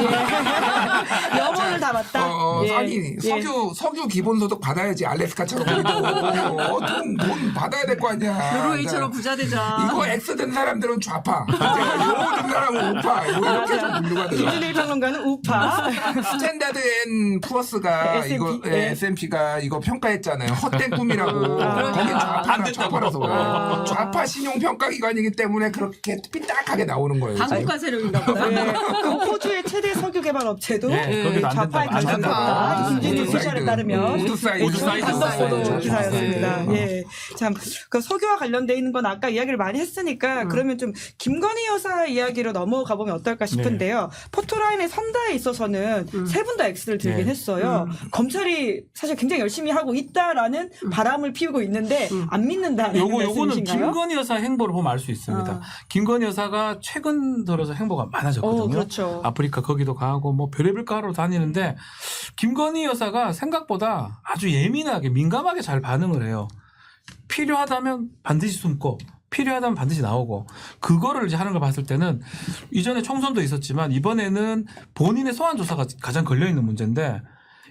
영혼을 담았다. 예. 아니 예. 석유 기본소득 받아야지 알래스카처럼 우리도 돈 받아야 될 거 아니야. 노르웨이처럼 부자 되자. 이거 X 된 사람들은 좌파, 요거 된 사람은 우파. 뭐 이렇게 좀 분류가 돼요. 김준일 평론가는 우파. 스탠다드 앤 푸어스가 S&P, 이거 예. S&P가 이거 평가했잖아요. 헛된 꿈이라고. 거긴 안 된다고. 좌파라서. 좌파 신용 평가 기관이기 때문에 그렇게 삐딱하게 나오는 거예요. 한국가 세력인가 보다. 네. 그 호주의 최대 석유 개발 업체도 네, 거기도 안 좌파에 된다고. 안 가셨다. 된다고. 김준일 우드사이드. 소셜에 따르면 우드사이드. 우드사이드. 보도 기사였습니다. 네. 예, 참 그 석유와 관련돼 있는 건 아까 이야기를 많이 했으니까 그러면 좀 김건희 여사 이야기로 넘어가 보면 어떨까 싶은데요. 포토라인의 선다에 있어서는 세 분 다 X를 들긴 네. 했어요. 검찰이 사실 굉장히 열심히 하고 있다라는 바람을 피우고 있는데 안 믿는다는 요거는 말씀이신가요? 김건희 여사 행보를 보면 알 수 있습니다. 아. 김건희 여사가 최근 들어서 행보가 많아졌거든요. 그렇죠. 아프리카 거기도 가고 뭐 별의별 가로 다니는데 김건희 여사가 생각보다 아주 예민하게 민감하게 잘 반응을 해요. 필요하다면 반드시 숨고 필요하다면 반드시 나오고 그거를 이제 하는 걸 봤을 때는 이전에 총선도 있었지만 이번에는 본인의 소환 조사가 가장 걸려 있는 문제인데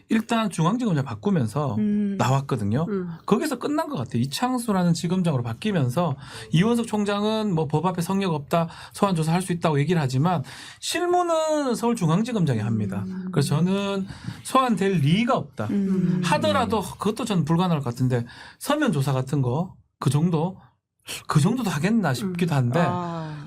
일단 중앙지검장 바꾸면서 나왔거든요. 거기서 끝난 것 같아요. 이창수라는 지검장으로 바뀌면서 이원석 총장은 뭐 법 앞에 성역 없다, 소환 조사할 수 있다고 얘기를 하지만 실무는 서울중앙지검장이 합니다. 그래서 저는 소환될 리가 없다. 하더라도 그것도 저는 불가능할 것 같은데 서면 조사 같은 거 그 정도도 하겠나 싶기도 한데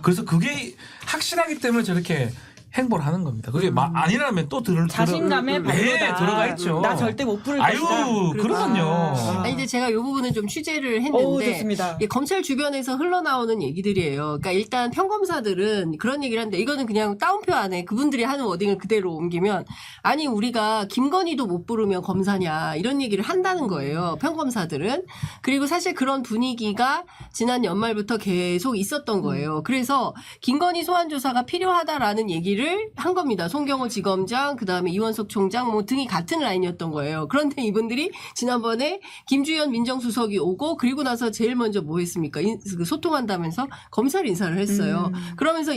그래서 그게 확실하기 때문에 저렇게 행보를 하는 겁니다. 그게 아니라면 또 자신감의 발로다. 네, 들어가 있죠. 나 절대 못 부를 아유, 것이다. 그러면요. 아니, 근데 제가 이 부분은 좀 취재를 오, 했는데 좋습니다. 이게 검찰 주변에서 흘러나오는 얘기들이에요. 그러니까 일단 평검사들은 그런 얘기를 하는데 이거는 그냥 따옴표 안에 그분들이 하는 워딩을 그대로 옮기면 아니 우리가 김건희도 못 부르면 검사냐 이런 얘기를 한다는 거예요. 평검사들은. 그리고 사실 그런 분위기가 지난 연말부터 계속 있었던 거예요. 그래서 김건희 소환 조사가 필요하다라는 얘기를 한 겁니다. 송경호 지검장, 그다음에 이원석 총장 뭐 등이 같은 라인이었던 거예요. 그런데 이분들이 지난번에 김주현 민정수석이 오고 그리고 나서 제일 먼저 뭐 했습니까? 소통한다면서 검찰 인사를 했어요. 그러면서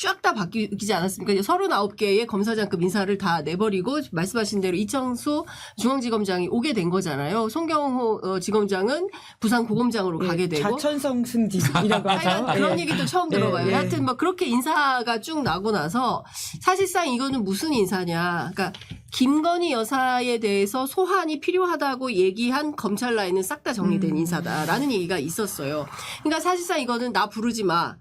쫙 다 바뀌지 않았습니까? 39개의 검사장급 인사를 다 내버리고 말씀하신 대로 이창수 중앙지검장이 오게 된 거잖아요. 송경호 지검장은 부산고검장으로 가게 되고 자천성 승진이라고 하죠. 하여간 그런 얘기도 처음 들어봐요. 예. 하여튼 뭐 그렇게 인사가 쭉 나고 나서 사실상 이거는 무슨 인사냐. 그러니까 김건희 여사에 대해서 소환이 필요하다고 얘기한 검찰 라인은 싹 다 정리된 인사다라는 얘기가 있었어요. 그러니까 사실상 이거는 나 부르지 마.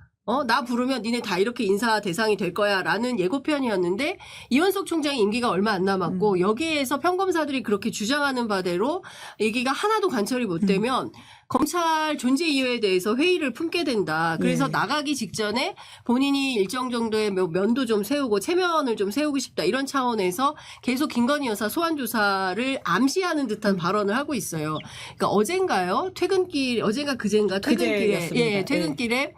나 부르면 니네 다 이렇게 인사 대상이 될 거야 라는 예고편이었는데 이원석 총장이 임기가 얼마 안 남았고 여기에서 평검사들이 그렇게 주장하는 바대로 얘기가 하나도 관철이 못 되면 검찰 존재 이유에 대해서 회의를 품게 된다. 그래서 네. 나가기 직전에 본인이 일정 정도의 면도 좀 세우고 체면을 좀 세우고 싶다. 이런 차원에서 계속 김건희 여사 소환 조사를 암시하는 듯한 발언을 하고 있어요. 그러니까 어젠가 그젠가 퇴근길에 그제였습니다. 퇴근길에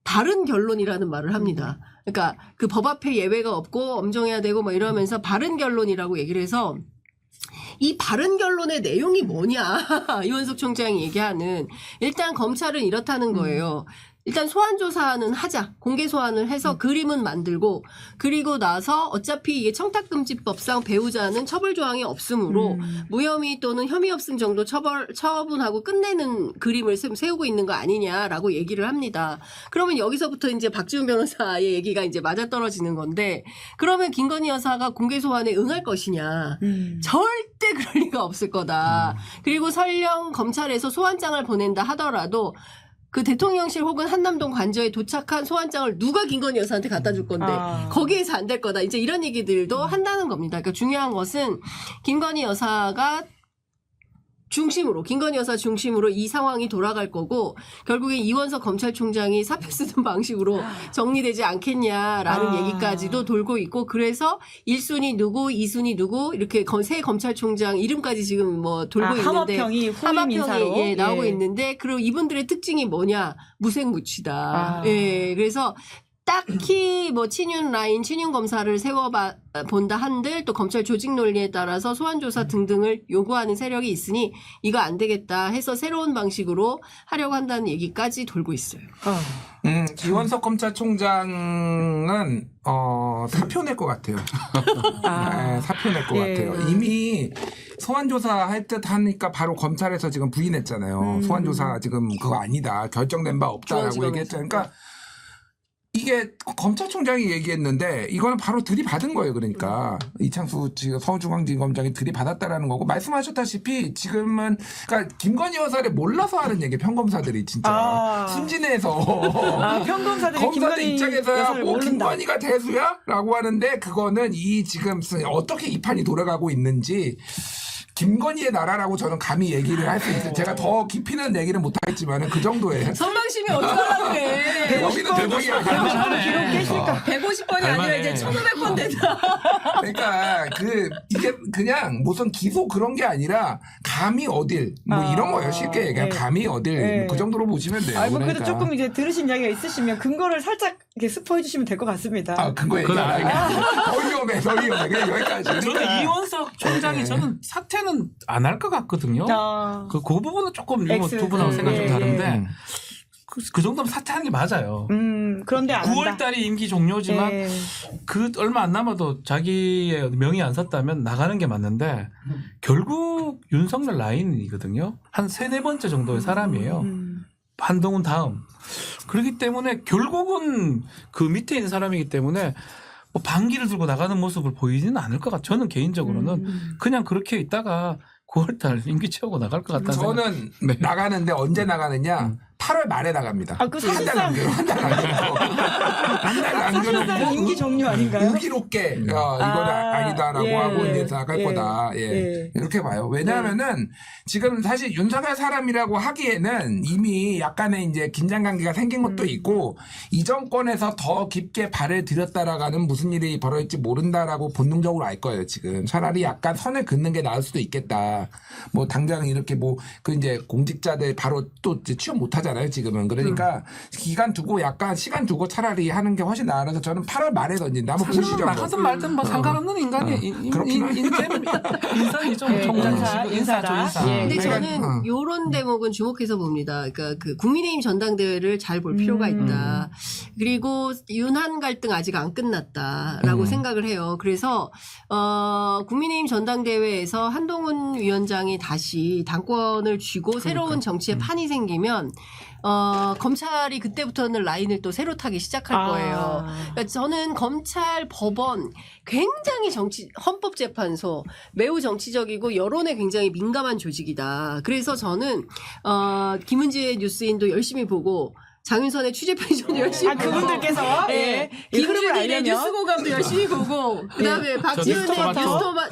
바른 결론이라는 말을 합니다. 그러니까 그 법 앞에 예외가 없고 엄정해야 되고 뭐 이러면서 바른 결론이라고 얘기를 해서 이 바른 결론의 내용이 뭐냐 이원석 총장이 얘기하는 일단 검찰은 이렇다는 거예요. 일단 소환 조사는 하자. 공개 소환을 해서 그림은 만들고 그리고 나서 어차피 이게 청탁금지법상 배우자는 처벌 조항이 없으므로 무혐의 또는 혐의 없음 정도 처분하고 끝내는 그림을 세우고 있는 거 아니냐라고 얘기를 합니다. 그러면 여기서부터 이제 박지훈 변호사의 얘기가 이제 맞아떨어지는 건데 그러면 김건희 여사가 공개 소환에 응할 것이냐. 절대 그럴 리가 없을 거다. 그리고 설령 검찰에서 소환장을 보낸다 하더라도 그 대통령실 혹은 한남동 관저에 도착한 소환장을 누가 김건희 여사한테 갖다 줄 건데 거기에서 안 될 거다. 이제 이런 얘기들도 한다는 겁니다. 그러니까 중요한 것은 김건희 여사가 김건희 여사 중심으로 이 상황이 돌아갈 거고 결국에 이원석 검찰총장이 사표 쓰는 방식으로 정리되지 않겠냐라는 얘기까지도 돌고 있고 그래서 1순위 누구 2순위 누구 이렇게 새 검찰총장 이름까지 지금 뭐 돌고 있는데 함합형이 나오고 있는데 그리고 이분들의 특징이 뭐냐 무색무취다. 예, 그래서 딱히 뭐 친윤 라인, 친윤 검사를 세워본다 한들 또 검찰 조직 논리에 따라서 소환조사 등등을 요구하는 세력이 있으니 이거 안 되겠다 해서 새로운 방식으로 하려고 한다는 얘기까지 돌고 있어요. 이원석 검찰총장은 사표 낼 것 같아요. 네, 사표 낼 것 같아요. 이미 소환조사 할 듯 하니까 바로 검찰에서 지금 부인했잖아요. 소환조사 지금 그거 아니다. 결정된 바 없다라고 얘기했잖아요. 그러니까 이게 검찰총장이 얘기했는데 이거는 바로 들이받은 거예요. 그러니까 이창수 지금 서울중앙지검장이 들이받았다라는 거고 말씀하셨다시피 지금은 그러니까 김건희 여사를 몰라서 하는 얘기 평검사들이 진짜 순진해서 평검사들이 검사들 김건희 입장에서야 여사를 뭐 모른다. 김건희가 대수야?라고 하는데 그거는 이 지금 어떻게 이 판이 돌아가고 있는지 김건희의 나라라고 저는 감히 얘기를 할 수 있어요. 제가 더 깊이는 얘기는 못하겠지만 그 정도의 선방심이 어떡하려고 그래. 여기는 대박이 아니야. 기록 깨실까? 150번이 아니라 이제 1500번 된다. 그러니까 이게 그냥 무슨 기소 그런 게 아니라 감히 어딜 뭐 이런 거예요. 쉽게 얘기하면 네. 감히 어딜 네. 그 정도로 보시면 돼요. 그래도 그러니까. 조금 이제 들으신 이야기가 있으시면 근거를 살짝 이렇게 스포해 주시면 될 것 같습니다. 근거 얘기 안 하겠다. 더 위험해. 그냥 여기까지. 저는 이원석 총장이 네. 저는 사퇴는 안 할 것 같거든요. 아. 그 부분은 조금 X. 두 분하고 생각이 좀 예, 다른데 예. 그 정도면 사퇴하는 게 맞아요. 그런데 안 9월 한다. 달이 임기 종료지만 예. 그 얼마 안 남아도 자기의 명이 안 섰다면 나가는 게 맞는데 결국 윤석열 라인이거든요. 한 3-4번째 정도의 사람이에요. 한동훈 다음. 그렇기 때문에 결국은 그 밑에 있는 사람이기 때문에 뭐 반기를 들고 나가는 모습을 보이지는 않을 것 같아요. 저는 개인적으로는 그냥 그렇게 있다가 9월달 임기 채우고 나갈 것 같다는 생각. 저는 나가는데 언제 나가느냐? 8월 말에 나갑니다. 그 사실상 한달 남겨놓고 사실상 임기 종료 아닌가요? 의기롭게 이거는 아니다라고 예. 하고 이제 나갈 예. 거다. 예. 예. 이렇게 봐요. 왜냐하면은 지금 사실 윤석열 사람이라고 하기에는 이미 약간의 이제 긴장 관계가 생긴 것도 있고 이 정권에서 더 깊게 발을 들였다라가는 무슨 일이 벌어질지 모른다라고 본능적으로 알 거예요. 지금 차라리 약간 선을 긋는 게 나을 수도 있겠다. 뭐 당장 이렇게 뭐 그 이제 공직자들 바로 또 이제 취업 못 하잖아요. 지금은 그러니까 기간 두고 약간 시간 두고 차라리 하는 게 훨씬 나아서 저는 8월 말에 던진다. 한번 사실은 보시죠. 나가든 말든 뭐 상관없는 인간이 그렇긴 인상이 좀 예, 총장이시고 인사다. 인사. 예. 근데 그러니까, 저는 요런 대목은 주목해서 봅니다. 그러니까 그 국민의힘 전당대회를 잘 볼 필요가 있다. 그리고 윤한 갈등 아직 안 끝났다라고 생각을 해요. 그래서 국민의힘 전당대회에서 한동훈 위원장이 다시 당권을 쥐고 새로운 정치의 판이 생기면 검찰이 그때부터는 라인을 또 새로 타기 시작할 거예요. 그러니까 저는 검찰, 법원 굉장히 헌법재판소 매우 정치적이고 여론에 굉장히 민감한 조직이다. 그래서 저는 김은지의 뉴스인도 열심히 보고 장윤선의 취재 편의점도 열심히 보고 그분들께서 네. 이 흐름을 김준일의 알려면 뉴스공감도 열심히 보고 그다음에 박지훈의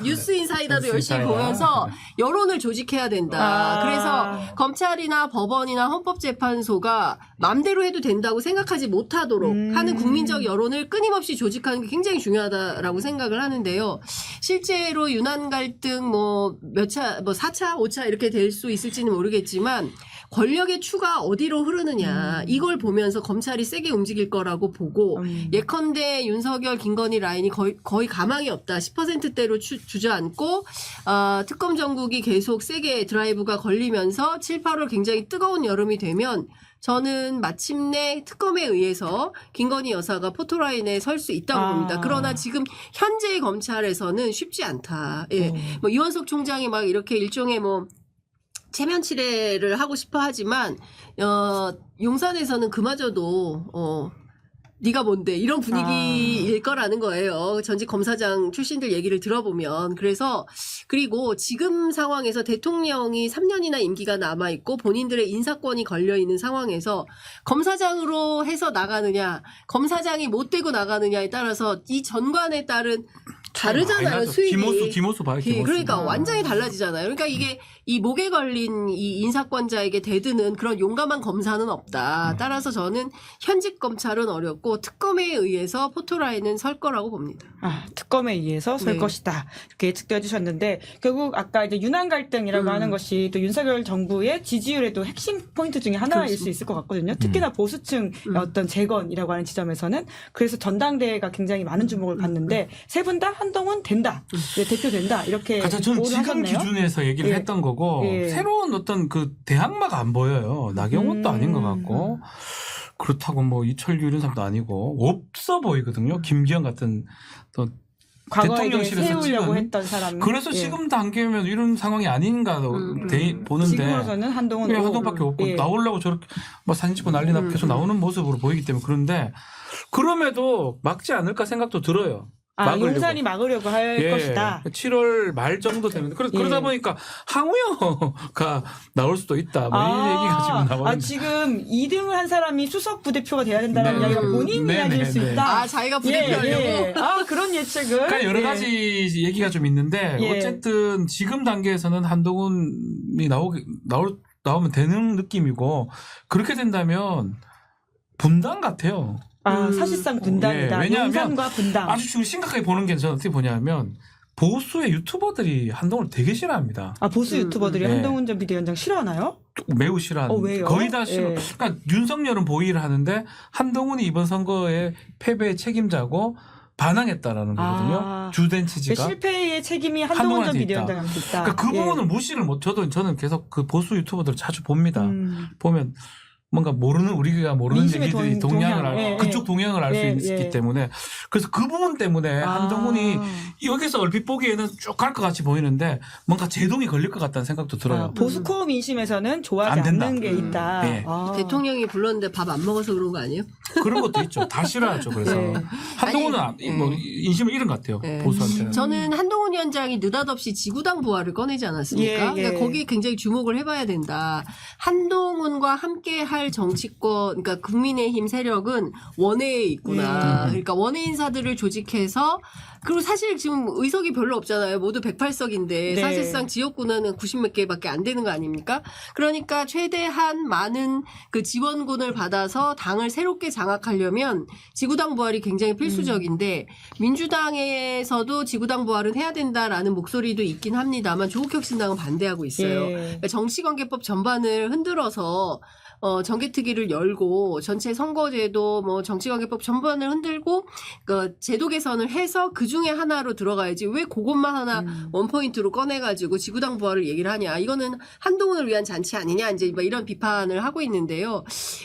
뉴스인사이다도 열심히 뉴스인사이다. 보면서 여론을 조직해야 된다. 아. 그래서 검찰이나 법원이나 헌법재판소가 맘대로 해도 된다고 생각하지 못하도록 하는 국민적 여론을 끊임없이 조직하는 게 굉장히 중요하다라고 생각을 하는데요. 실제로 윤한 갈등 뭐 몇 차, 뭐 4차, 5차 이렇게 될 수 있을지는 모르겠지만 권력의 추가 어디로 흐르느냐 이걸 보면서 검찰이 세게 움직일 거라고 보고 예컨대 윤석열 김건희 라인이 거의 가망이 없다 10%대로 주저앉고 특검 정국이 계속 세게 드라이브가 걸리면서 7, 8월 굉장히 뜨거운 여름이 되면 저는 마침내 특검에 의해서 김건희 여사가 포토라인에 설 수 있다고 봅니다. 그러나 지금 현재의 검찰에서는 쉽지 않다. 예. 뭐 이원석 총장이 막 이렇게 일종의 뭐 체면 치레를 하고 싶어 하지만 용산에서는 그마저도 네가 뭔데 이런 분위기일 거라는 거예요. 전직 검사장 출신들 얘기를 들어보면. 그리고 지금 상황에서 대통령이 3년이나 임기가 남아있고 본인들의 인사권이 걸려있는 상황에서 검사장으로 해서 나가느냐 검사장이 못 되고 나가느냐에 따라서 이 전관에 따른 다르잖아요, 수익이. 김호수 봐요. 김호수. 그러니까 완전히 달라지잖아요. 그러니까 이게 이 목에 걸린 이 인사권자에게 대드는 그런 용감한 검사는 없다. 따라서 저는 현직 검찰은 어렵고 특검에 의해서 포토라인은 설 거라고 봅니다. 특검에 의해서 설 네. 것이다. 이렇게 예측도 해주셨는데 결국 아까 이제 윤한 갈등이라고 하는 것이 또 윤석열 정부의 지지율에도 핵심 포인트 중에 하나일 수 있을 것 같거든요. 특히나 보수층의 어떤 재건이라고 하는 지점에서는 그래서 전당대회가 굉장히 많은 주목을 받는데 세 분 다 한동훈 된다, 대표 된다 이렇게 가장 저는 지금 보도하셨네요. 기준에서 얘기를 예. 했던 거고 예. 새로운 어떤 그 대항마가 안 보여요. 나경원도 아닌 것 같고 그렇다고 뭐 이철규 이런 사람도 아니고 없어 보이거든요. 김기현 같은 또 과거에 대통령실에서 세우려고 찍은. 했던 사람. 그래서 지금 단계면 이런 상황이 아닌가 보는데 지금으로서는 한동훈 한동밖에 없고 나오려고 저렇게 막 사진 찍고 난리나 계속 나오는 모습으로 보이기 때문에 그런데 그럼에도 막지 않을까 생각도 들어요. 막으려고. 용산이 막으려고 할 것이다. 7월 말 정도 되는데 그러다 보니까 항우영가 나올 수도 있다. 뭐 이 얘기가 지금 나오는데. 지금 2등을 한 사람이 수석 부대표가 돼야 된다는 네. 이야기가 본인 네, 이야기일 네, 수 네. 있다. 자기가 부대표 하려고? 그런 예측을. 그러니까 여러 가지 얘기가 좀 있는데 예. 어쨌든 지금 단계에서는 한동훈이 나오면 되는 느낌이고 그렇게 된다면 분당 같아요. 사실상 분당이다. 왜냐하면 용산과 분당. 아주 지금 심각하게 보는 게 저는 어떻게 보냐면 보수의 유튜버들이 한동훈을 되게 싫어합니다. 보수 유튜버들이 네. 한동훈 전 비대위원장 싫어하나요? 매우 싫어하는. 왜요? 거의 다 싫어. 예. 그러니까 윤석열은 보위를 하는데 한동훈이 이번 선거의 패배의 책임자고 반항했다라는 거거든요. 주된 취지가. 실패의 책임이 한동훈 전 한동훈한테 비대위원장한테 있다. 그러니까 그 부분을 무시를 못. 저는 계속 그 보수 유튜버들을 자주 봅니다. 보면 뭔가 우리가 모르는 민심의 얘기들이 그쪽 동향을 알 수 있기 때문에 그래서 그 부분 때문에 한동훈이 여기서 얼핏 보기에는 쭉 갈 것 같이 보이는데 뭔가 제동이 걸릴 것 같다는 생각도 들어요. 보수코어 민심에서는 좋아하지 안 된다. 않는 게 있다. 네. 대통령이 불렀는데 밥 안 먹어서 그런 거 아니에요? 그런 것도 있죠. 다 싫어하죠. 그래서 한동훈은 뭐 인심을 잃은 것 같아요. 보수한테는. 저는 한동훈 위원장이 느닷없이 지구당 부활을 꺼내지 않았습니까? 그러니까 거기에 굉장히 주목을 해봐야 된다. 한동훈과 함께 할 정치권, 그러니까 국민의힘 세력은 원외에 있구나. 그러니까 원외 인사들을 조직해서 그리고 사실 지금 의석이 별로 없잖아요. 모두 108석인데 사실상 지역구는 90몇 개밖에 안 되는 거 아닙니까? 그러니까 최대한 많은 그 지원군을 받아서 당을 새롭게 장악하려면 지구당 부활이 굉장히 필수적인데 민주당에서도 지구당 부활은 해야 된다라는 목소리도 있긴 합니다만 조국혁신당은 반대하고 있어요. 그러니까 정치관계법 전반을 흔들어서 정개특위를 열고 전체 선거제도 뭐 정치관계법 전반을 흔들고 그 제도 개선을 해서 그 중에 하나로 들어가야지 왜 그것만 하나 원포인트로 꺼내가지고 지구당 부활을 얘기를 하냐. 이거는 한동훈을 위한 잔치 아니냐. 이제 이런 비판을 하고 있는데요.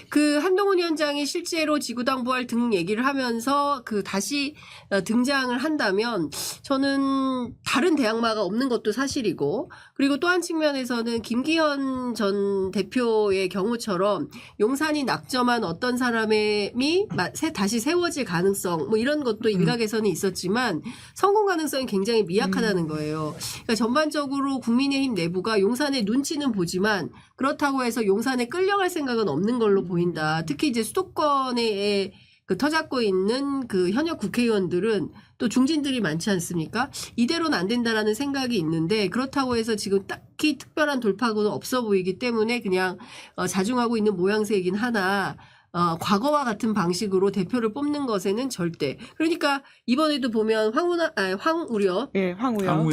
그 한동훈 위원장이 실제로 지구당 부활 등 얘기를 하면서 그 다시 등장을 한다면 저는 다른 대항마가 없는 것도 사실이고 그리고 또 한 측면에서는 김기현 전 대표의 경우처럼 용산이 낙점한 어떤 사람이 다시 세워질 가능성 뭐 이런 것도 일각에서는 있었지만 성공 가능성이 굉장히 미약하다는 거예요. 그러니까 전반적으로 국민의힘 내부가 용산의 눈치는 보지만 그렇다고 해서 용산에 끌려갈 생각은 없는 걸로 보인다. 특히 이제 수도권에 그 터잡고 있는 그 현역 국회의원들은 또 중진들이 많지 않습니까? 이대로는 안 된다라는 생각이 있는데 그렇다고 해서 지금 딱히 특별한 돌파구는 없어 보이기 때문에 그냥 자중하고 있는 모양새이긴 하나 과거와 같은 방식으로 대표를 뽑는 것에는 절대. 그러니까 이번에도 보면 황우려. 황우영.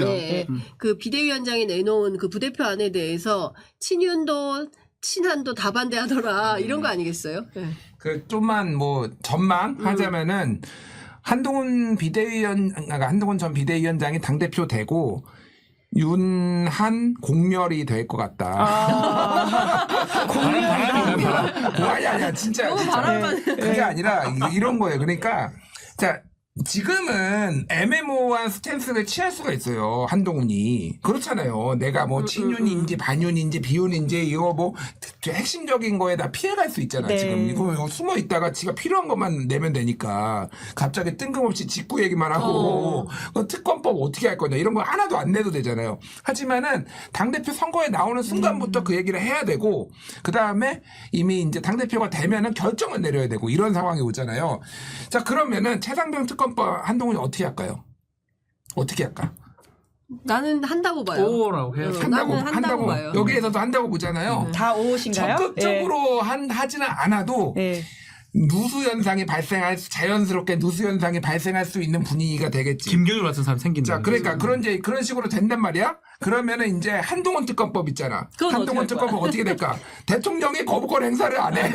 그 비대위원장이 내놓은 그 부대표안에 대해서 친윤도 친한도 다 반대하더라 이런 거 아니겠어요? 그 좀만 뭐 전망하자면은 한동훈 전 비대위원장이 당대표 되고 윤한 공멸이 될 것 같다. 아니야 진짜. 그게 아니라 이런 거예요. 그러니까 자. 지금은 애매모호한 스탠스를 취할 수가 있어요. 한동훈이. 그렇잖아요. 내가 뭐 친윤인지 반윤인지 비윤인지 이거 뭐 핵심적인 거에 다 피해갈 수 있잖아. 지금 이거 숨어 있다가 지가 필요한 것만 내면 되니까 갑자기 뜬금없이 직구 얘기만 하고 특검법 어떻게 할 거냐 이런 거 하나도 안 내도 되잖아요. 하지만은 당대표 선거에 나오는 순간부터 그 얘기를 해야 되고 그 다음에 이미 이제 당대표가 되면은 결정을 내려야 되고 이런 상황이 오잖아요. 자 그러면은 최상병 특검법 한동훈이 어떻게 할까요? 어떻게 할까? 나는 한다고 봐요. 오라고 해요. 나는 한다고 봐요. 여기에서도 한다고 보잖아요. 다 오신가요? 적극적으로 하지는 않아도 예. 누수 현상이 자연스럽게 누수 현상이 발생할 수 있는 분위기가 되겠지. 김경일 같은 사람 생긴다. 자, 그러니까 그런 식으로 된단 말이야. 그러면은 이제 한동훈 특검법 있잖아. 그건 한동훈 어떻게 할 특검법 어떻게 될까? 대통령이 거부권 행사를 안 해.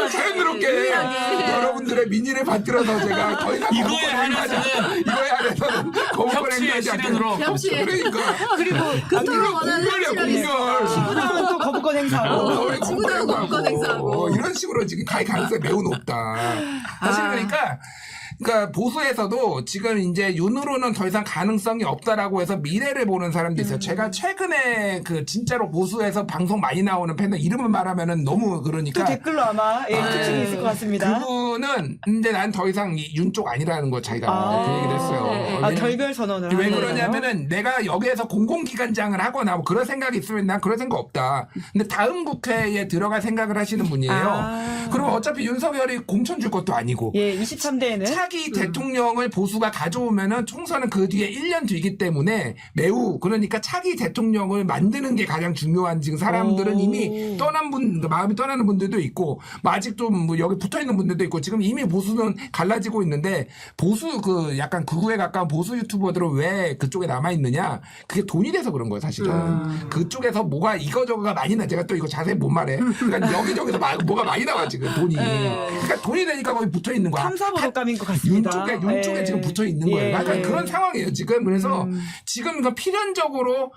자연스럽게 여러분들의 민의를 받들어서 제가 더 이상 이거에 이거에 한해서는 거부권 협치의 행사하지 않게. 실현으로 협치의 그러니까 그리고 그토록 원하는 공멸이야. 지구당은 또 거부권 행사하고. 지구당은 거부권 행사하고. 이런 식으로 지금 갈 가능성이 매우 높다. 사실 그러니까 보수에서도 지금 이제 윤으로는 더 이상 가능성이 없다라고 해서 미래를 보는 사람도 있어요. 제가 최근에 진짜로 보수에서 방송 많이 나오는 팬들 이름을 말하면은 너무 그러니까 또 댓글로 아마 특징이 있을 것 같습니다. 그분은 이제 난 더 이상 윤 쪽 아니라는 거 자기가 그 얘기를 했어요. 결별 선언을 왜 하는 그러냐면은 내가 여기에서 공공기관장을 하거나 뭐 그런 생각이 있으면 난 그런 생각 없다. 근데 다음 국회에 들어갈 생각을 하시는 분이에요. 그럼 어차피 윤석열이 공천 줄 것도 아니고. 예, 23대에는 차기 대통령을 보수가 가져오면은 총선은 그 뒤에 1년 뒤이기 때문에 매우 그러니까 차기 대통령을 만드는 게 가장 중요한 지금 사람들은 이미 마음이 떠나는 분들도 있고 뭐 아직도 뭐 여기 붙어 있는 분들도 있고 지금 이미 보수는 갈라지고 있는데 보수 약간 극우에 가까운 보수 유튜버들은 왜 그쪽에 남아 있느냐 그게 돈이 돼서 그런 거예요 사실은 그쪽에서 뭐가 이거저거가 많이 나 제가 또 이거 자세히 못 말해 그러니까 여기저기서 뭐가 많이 나와 지금 돈이 그러니까 돈이 되니까 거기 붙어 있는 거야. 탐사보도감인 것 같습니다. 윤 쪽에 지금 붙어 있는 거예요. 약간 그런 상황이에요, 지금. 그래서 지금 필연적으로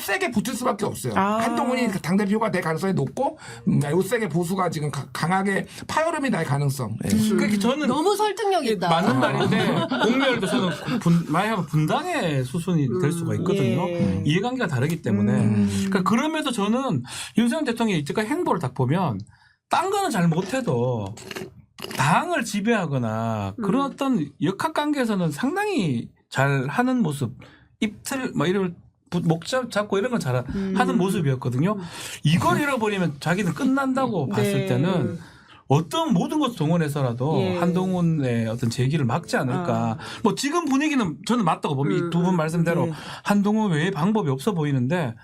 세게 붙을 수밖에 없어요. 한동훈이 당대표가 될 가능성이 높고, 매우 세게 보수가 지금 강하게 파열음이 날 가능성. 그러니까 저는 너무 설득력 있다. 맞는 말인데 공멸도 저는 많이 하면 분당의 수순이 될 수가 있거든요. 예. 이해관계가 다르기 때문에. 그러니까 그럼에도 저는 윤석열 대통령의 이때까지 행보를 딱 보면 딴 거는 잘 못해도 당을 지배하거나 그런 어떤 역학관계에서는 상당히 잘 하는 모습, 입틀 뭐 이런 목 잡고 이런 걸 잘 하는 모습이었거든요. 이걸 잃어버리면 자기는 끝난다고 봤을 때는 어떤 모든 것을 동원해서라도 한동훈의 어떤 재기를 막지 않을까. 뭐 지금 분위기는 저는 맞다고 봅니다. 이 두 분 말씀대로 한동훈 외에 방법이 없어 보이는데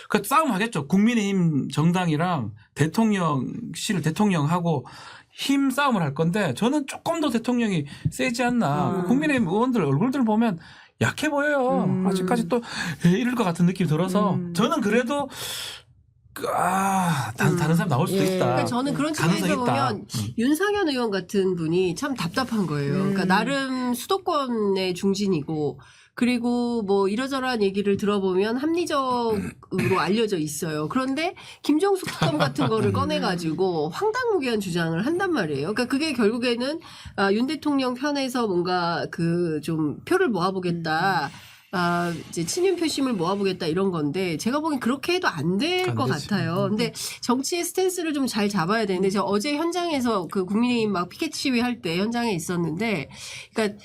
그 싸움 하겠죠. 국민의힘 정당이랑 대통령실을 대통령하고 힘 싸움을 할 건데 저는 조금 더 대통령이 세지 않나. 국민의힘 의원들 얼굴들 보면 약해 보여요. 아직까지 또 이럴 것 같은 느낌이 들어서 저는 그래도 다른 사람 나올 수도 있다. 그러니까 저는 그런 측면에서 보면 윤상현 의원 같은 분이 참 답답한 거예요. 그러니까 나름 수도권의 중진이고 그리고 뭐 이러저러한 얘기를 들어보면 합리적으로 알려져 있어요. 그런데 김정숙 특검 같은 거를 꺼내가지고 황당무계한 주장을 한단 말이에요. 그러니까 그게 결국에는 윤 대통령 편에서 뭔가 좀 표를 모아보겠다. 이제 친윤 표심을 모아보겠다 이런 건데 제가 보기엔 그렇게 해도 안 될 것 같아요. 근데 정치의 스탠스를 좀 잘 잡아야 되는데 제가 어제 현장에서 국민의힘 막 피켓 시위 할 때 현장에 있었는데 그러니까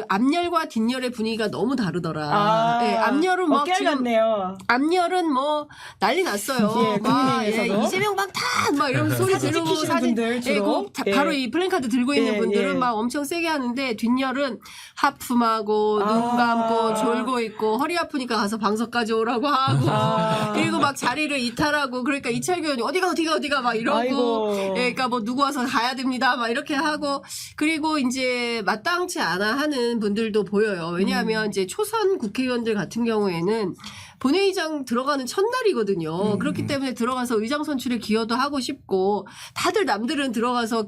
앞열과 뒷열의 분위기가 너무 다르더라. 네, 앞열은 막 지금 같네요. 앞열은 뭐 난리 났어요. 국민의힘에서도 이재명 방탄 막 이런 소리 지르고 사진 분들 주로 바로 이 플랜카드 들고 있는 분들은 막 엄청 세게 하는데 뒷열은 하품하고 눈 감고 졸고 있고 허리 아프니까 가서 방석까지 오라고 하고 그리고 막 자리를 이탈하고 그러니까 이철규 의원이 어디가 막 이러고 그러니까 뭐 누구 와서 가야 됩니다 막 이렇게 하고 그리고 이제 마땅치 않아 하는 분들도 보여요. 왜냐하면 이제 초선 국회의원들 같은 경우에는 본회의장 들어가는 첫날이거든요. 그렇기 때문에 들어가서 의장 선출에 기여도 하고 싶고 다들 남들은 들어가서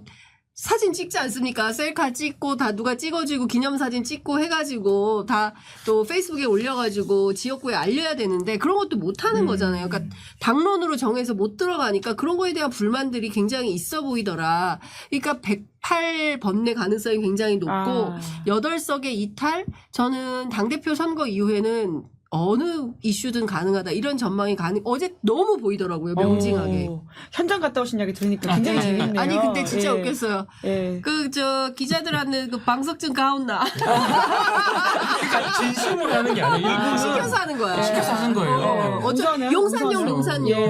사진 찍지 않습니까? 셀카 찍고 다 누가 찍어주고 기념사진 찍고 해가지고 다 또 페이스북에 올려가지고 지역구에 알려야 되는데 그런 것도 못하는 거잖아요. 그러니까 당론으로 정해서 못 들어가니까 그런 거에 대한 불만들이 굉장히 있어 보이더라. 그러니까 108번내 가능성이 굉장히 높고 8석의 이탈 저는 당대표 선거 이후에는 어느 이슈든 가능하다 이런 전망이 어제 너무 보이더라고요. 명징하게. 현장 갔다 오신 이야기 들으니까 굉장히 재밌네요. 아니 근데 진짜 웃겼어요. 기자들한테 방석증 가온나. 그러니까 진심으로 하는 게 아니에요. 일부는 시켜서 하는 거야. 시켜서 하는 거예요. 용산용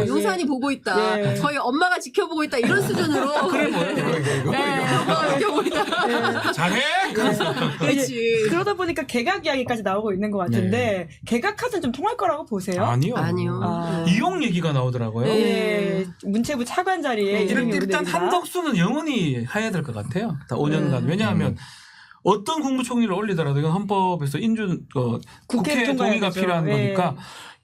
용산이 보고 있다. 거의 엄마가 지켜보고 있다 이런 수준으로. 그래 보여요. 엄마가 지켜보고 보이다. 잘해. 그렇지. 그러다 보니까 개각 이야기까지 나오고 있는 것 같은데 개각 카드는 좀 통할 거라고 보세요? 아니요. 아니요. 아. 이용 얘기가 나오더라고요. 네. 예, 문체부 차관 자리에 이름이 일단 오르내린다. 한덕수는 영원히 해야 될 것 같아요. 다 5년간. 왜냐하면 어떤 국무총리를 올리더라도 이건 헌법에서 국회 통과해야 동의가 되죠. 필요한 예. 거니까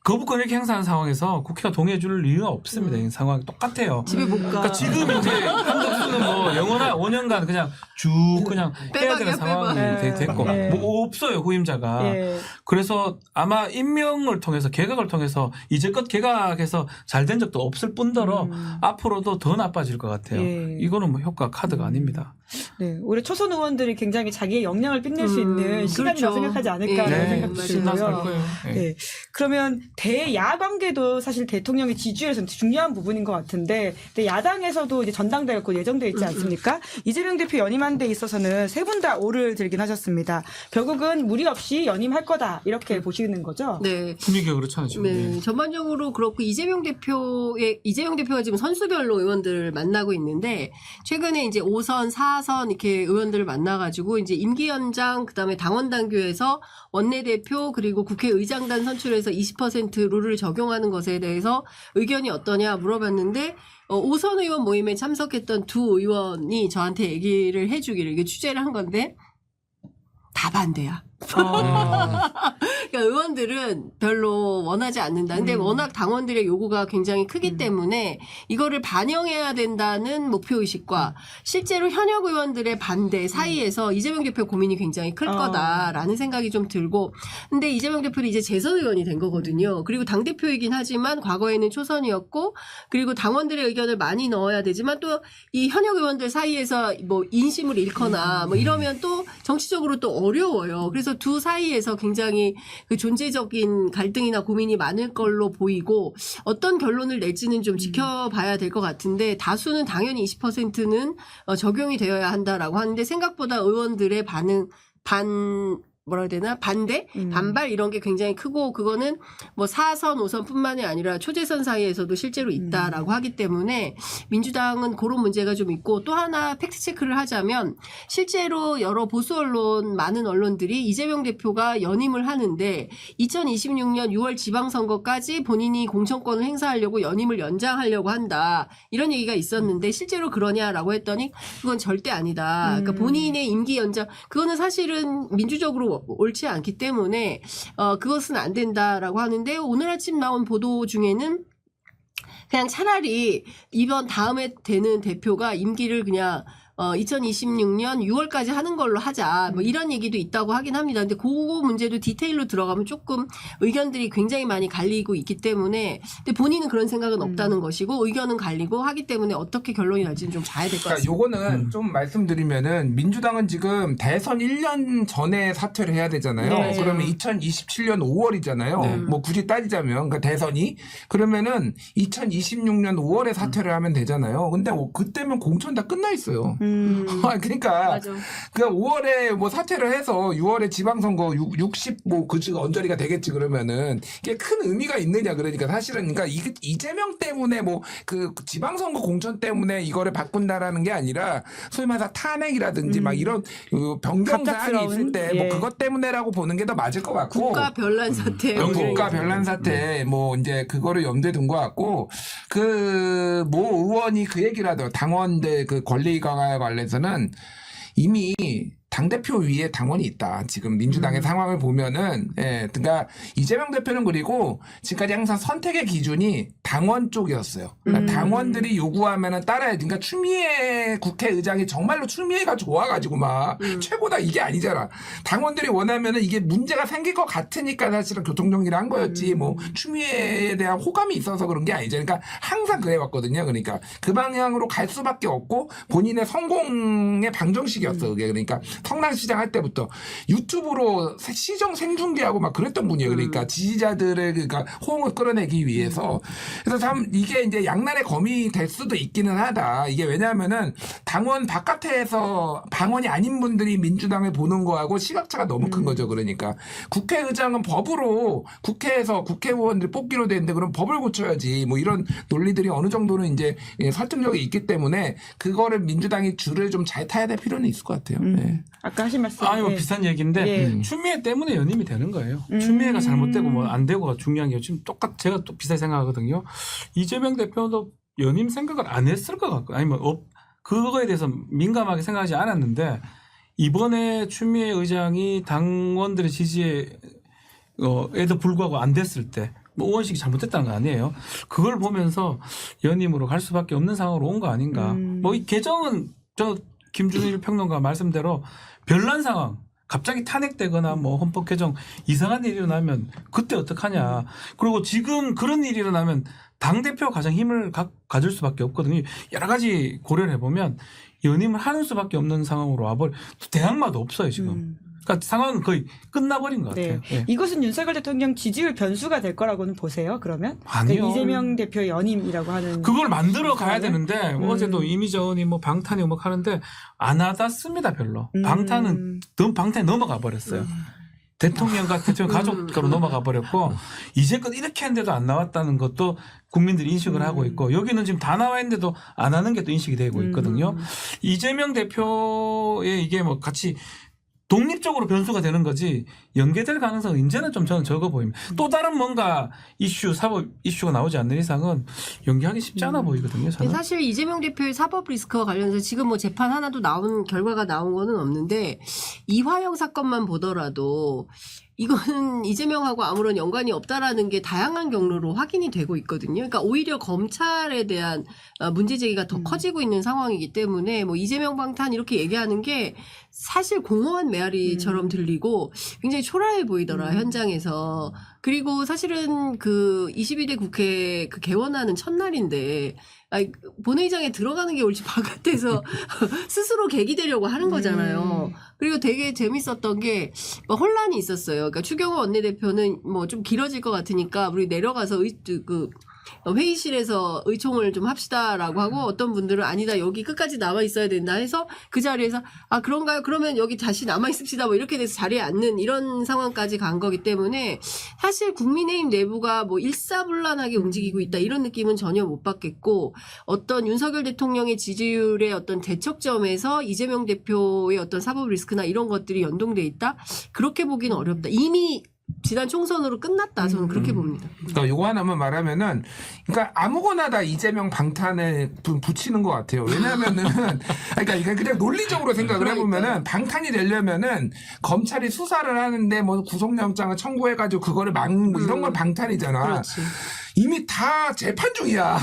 거부권 이렇게 행사하는 상황에서 국회가 동의해줄 이유가 없습니다. 이 상황이 똑같아요. 집에 못 가. 그러니까 지금 이제 한덕수는 뭐 영원한 5년간 그냥 쭉 그냥 해야 되는 빼박이야, 상황이 빼박. 됐고 예. 뭐 없어요 후임자가. 예. 그래서 아마 임명을 통해서 개각을 통해서 이제껏 개각해서 잘 된 적도 없을 뿐더러 앞으로도 더 나빠질 것 같아요. 예. 이거는 뭐 효과 카드가 아닙니다. 네, 올해 초선 의원들이 굉장히 자기의 역량을 뽐낼 수 있는 시간이라고 그렇죠. 생각하지 않을까 네, 하는 생각도 신나서 할 들고요. 거예요. 네. 네. 그러면 대야 관계도 사실 대통령의 지지율에서 중요한 부분인 것 같은데, 근데 야당에서도 이제 전당대회가 곧 예정돼 있지 않습니까? 이재명 대표 연임한 데 있어서는 세 분 다 오를 들긴 하셨습니다. 결국은 무리 없이 연임할 거다 이렇게 보시는 거죠? 네. 분위기가 그렇잖아요. 지금. 네, 전반적으로 그렇고 이재명 대표가 지금 선수별로 의원들을 만나고 있는데 최근에 이제 5선, 4선 이렇게 의원들을 만나가지고 이제 임기 연장 그다음에 당원 당규에서 원내대표 그리고 국회의장단 선출해서 20% 룰을 적용하는 것에 대해서 의견이 어떠냐 물어봤는데 5선 의원 모임에 참석했던 두 의원이 저한테 얘기를 해주기를 이게 취재를 한 건데 다 반대야. 그러니까 의원들은 별로 원하지 않는다. 근데 워낙 당원들의 요구가 굉장히 크기 때문에 이거를 반영해야 된다는 목표의식과 실제로 현역 의원들의 반대 사이에서 이재명 대표 고민이 굉장히 클 거다라는 생각이 좀 들고 근데 이재명 대표는 이제 재선 의원이 된 거거든요. 그리고 당대표이긴 하지만 과거에는 초선이었고 그리고 당원들의 의견을 많이 넣어야 되지만 또 이 현역 의원들 사이에서 뭐 인심을 잃거나 뭐 이러면 또 정치적으로 또 어려워요. 그래서 두 사이에서 굉장히 그 존재적인 갈등이나 고민이 많을 걸로 보이고 어떤 결론을 낼지는 좀 지켜봐야 될 것 같은데 다수는 당연히 20%는 적용이 되어야 한다라고 하는데 생각보다 의원들의 뭐라 해야 되나? 반발 이런 게 굉장히 크고 그거는 뭐 4선, 5선뿐만이 아니라 초재선 사이에서도 실제로 있다라고 하기 때문에 민주당은 그런 문제가 좀 있고 또 하나 팩트 체크를 하자면 실제로 여러 보수 언론 많은 언론들이 이재명 대표가 연임을 하는데 2026년 6월 지방선거까지 본인이 공천권을 행사하려고 연임을 연장하려고 한다. 이런 얘기가 있었는데 실제로 그러냐라고 했더니 그건 절대 아니다. 그러니까 본인의 임기 연장 그거는 사실은 민주적으로 옳지 않기 때문에 그것은 안 된다라고 하는데 오늘 아침 나온 보도 중에는 그냥 차라리 이번 다음에 되는 대표가 임기를 그냥 2026년 6월까지 하는 걸로 하자. 뭐 이런 얘기도 있다고 하긴 합니다. 근데 그 문제도 디테일로 들어가면 조금 의견들이 굉장히 많이 갈리고 있기 때문에 근데 본인은 그런 생각은 없다는 것이고 의견은 갈리고 하기 때문에 어떻게 결론이 날지는 좀 봐야 될 것 그러니까 같습니다. 요거는 좀 말씀드리면은 민주당은 지금 대선 1년 전에 사퇴를 해야 되잖아요. 네. 그러면 2027년 5월이잖아요. 뭐 굳이 따지자면 그러니까 대선이 그러면은 2026년 5월에 사퇴를 하면 되잖아요. 근데 그때면 공천 다 끝나 있어요. 그러니까 맞아. 그 5월에 뭐 사퇴를 해서 6월에 지방선거 60 뭐 그치가 언저리가 되겠지 그러면은 이게 큰 의미가 있느냐 그러니까 사실은 그러니까 이재명 때문에 뭐 그 지방선거 공천 때문에 이거를 바꾼다라는 게 아니라 소위 말해서 탄핵이라든지 막 이런 그 변경 사항이 있을 때 뭐 예. 그것 때문에라고 보는 게 더 맞을 것 같고 국가 변란 사태. 국가 변란 사태 뭐 이제 그거를 염두에 둔 것 같고 그 모 의원이 그 얘기를 하더라고요. 당원들 그 권리 강화에 관해서는 이미 당대표 위에 당원이 있다. 지금 민주당의 상황을 보면은, 예, 그러니까 이재명 대표는 그리고 지금까지 항상 선택의 기준이 당원 쪽이었어요. 그러니까 당원들이 요구하면은 따라야 그러니까 추미애 국회의장이 정말로 추미애가 좋아가지고 막 최고다 이게 아니잖아. 당원들이 원하면은 이게 문제가 생길 것 같으니까 사실은 교통정리를 한 거였지. 뭐 추미애에 대한 호감이 있어서 그런 게 아니죠. 그러니까 항상 그래왔거든요. 그러니까 그 방향으로 갈 수밖에 없고 본인의 성공의 방정식이었어. 그게 그러니까 성남시장 할 때부터 유튜브로 시정 생중계하고 막 그랬던 분이에요. 그러니까 지지자들의 그러니까 호응을 끌어내기 위해서. 그래서 참 이게 이제 양날의 검이 될 수도 있기는 하다. 이게 왜냐하면은 당원 바깥에서 당원이 아닌 분들이 민주당을 보는 거하고 시각차가 너무 큰 거죠. 그러니까 국회의장은 법으로 국회에서 국회의원들 뽑기로 되는데 그럼 법을 고쳐야지. 뭐 이런 논리들이 어느 정도는 이제 설득력이 있기 때문에 그거를 민주당이 줄을 좀 잘 타야 될 필요는 있을 것 같아요. 네. 아까 하신 말씀. 아니 뭐 비슷한 얘기인데 예. 추미애 때문에 연임이 되는 거예요. 추미애가 잘못되고 뭐 안 되고가 중요한 게 지금 제가 또 비슷하게 생각하거든요. 이재명 대표도 연임 생각을 안 했을 것 같고 아니면 그거에 대해서 민감하게 생각하지 않았는데 이번에 추미애 의장이 당원들의 지지에도 불구하고 안 됐을 때 뭐 의원식이 잘못됐다는 거 아니에요. 그걸 보면서 연임으로 갈 수밖에 없는 상황으로 온 거 아닌가. 뭐 이 개정은 저 김준일 평론가 말씀대로 별난 상황. 갑자기 탄핵되거나 뭐 헌법 개정 이상한 일이 일어나면 그때 어떡하냐. 그리고 지금 그런 일이 일어나면 당대표가 가장 힘을 가질 수밖에 없거든요. 여러 가지 고려를 해보면 연임을 하는 수밖에 없는 상황으로 와버려. 대항마도 없어요 지금. 그러니까 상황은 거의 끝나버린 것 같아요. 네. 예. 이것은 윤석열 대통령 지지율 변수가 될 거라고는 보세요. 그러면 아니요. 그러니까 이재명 대표의 연임이라고 하는 그걸 만들어 가야 상황을? 되는데 어제도 이미정이 뭐 방탄이 뭐 하는데 안 하다 씁니다 별로. 방탄이 넘어가 버렸어요. 대통령과 대통령 가족으로 넘어가 버렸고 이제껏 이렇게 했는데도 안 나왔다는 것도 국민들이 인식을 하고 있고 여기는 지금 다 나와 있는데도 안 하는 게 또 인식이 되고 있거든요. 이재명 대표의 이게 뭐 같이 독립적으로 변수가 되는 거지 연계될 가능성은 이제는 좀 저는 적어 보입니다. 또 다른 뭔가 사법 이슈가 나오지 않는 이상은 연계하기 쉽지 않아 보이거든요. 저는. 사실 이재명 대표의 사법 리스크와 관련해서 지금 뭐 재판 하나도 결과가 나온 거는 없는데 이화영 사건만 보더라도 이거는 이재명하고 아무런 연관이 없다라는 게 다양한 경로로 확인이 되고 있거든요. 그러니까 오히려 검찰에 대한 문제 제기가 더 커지고 있는 상황이기 때문에 뭐 이재명 방탄 이렇게 얘기하는 게 사실 공허한 메아리처럼 들리고 굉장히 초라해 보이더라 현장에서. 그리고 사실은 그 22대 국회 그 개원하는 첫날인데 본회의장에 들어가는 게 옳지 바깥에서 스스로 계기되려고 하는 거잖아요. 그리고 되게 재밌었던 게 뭐 혼란이 있었어요. 그러니까 추경호 원내대표는 뭐 좀 길어질 것 같으니까 우리 내려가서 회의실에서 의총을 좀 합시다라고 하고 어떤 분들은 아니다 여기 끝까지 남아 있어야 된다 해서 그 자리에서 아 그런가요? 그러면 여기 다시 남아 있읍시다 뭐 이렇게 돼서 자리에 앉는 이런 상황까지 간 거기 때문에 사실 국민의힘 내부가 뭐 일사불란하게 움직이고 있다 이런 느낌은 전혀 못 받겠고 어떤 윤석열 대통령의 지지율의 어떤 대척점에서 이재명 대표의 어떤 사법 리스크나 이런 것들이 연동돼 있다 그렇게 보기는 어렵다. 이미 지난 총선으로 끝났다. 저는 그렇게 봅니다. 그러니까 요거 하나만 말하면은, 그러니까 아무거나 다 이재명 방탄에 붙이는 것 같아요. 왜냐면은, 그러니까 그냥 논리적으로 생각을 해보면은 방탄이 되려면은 검찰이 수사를 하는데 뭐 구속영장을 청구해가지고 그거를 뭐 이런 건 방탄이잖아. 그렇지. 이미 다 재판 중이야.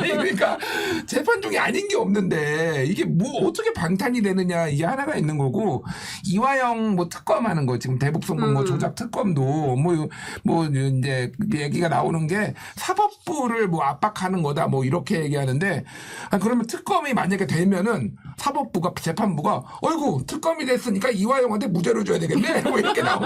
그러니까 재판 중이 아닌 게 없는데 이게 뭐 어떻게 방탄이 되느냐 이게 하나가 있는 거고 이화영 뭐 특검하는 거 지금 대북송금 뭐 조작 특검도 뭐 이제 얘기가 나오는 게 사법부를 뭐 압박하는 거다 뭐 이렇게 얘기하는데 그러면 특검이 만약에 되면은 사법부가 재판부가 어이구 특검이 됐으니까 이화영한테 무죄를 줘야 되겠네 뭐 이렇게 나오고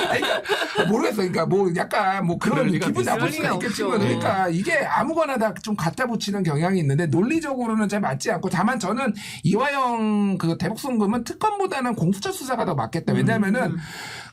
그러니까 모르겠어. 그러니까 뭐 약간 뭐 그런 기분 나쁠 수가 있겠지. 그러니까 이게 아무거나 다 좀 갖다 붙이는 경향이 있는데 논리적으로는 잘 맞지 않고 다만 저는 이화영 그 대북송금은 특검보다는 공수처 수사가 더 맞겠다. 왜냐하면은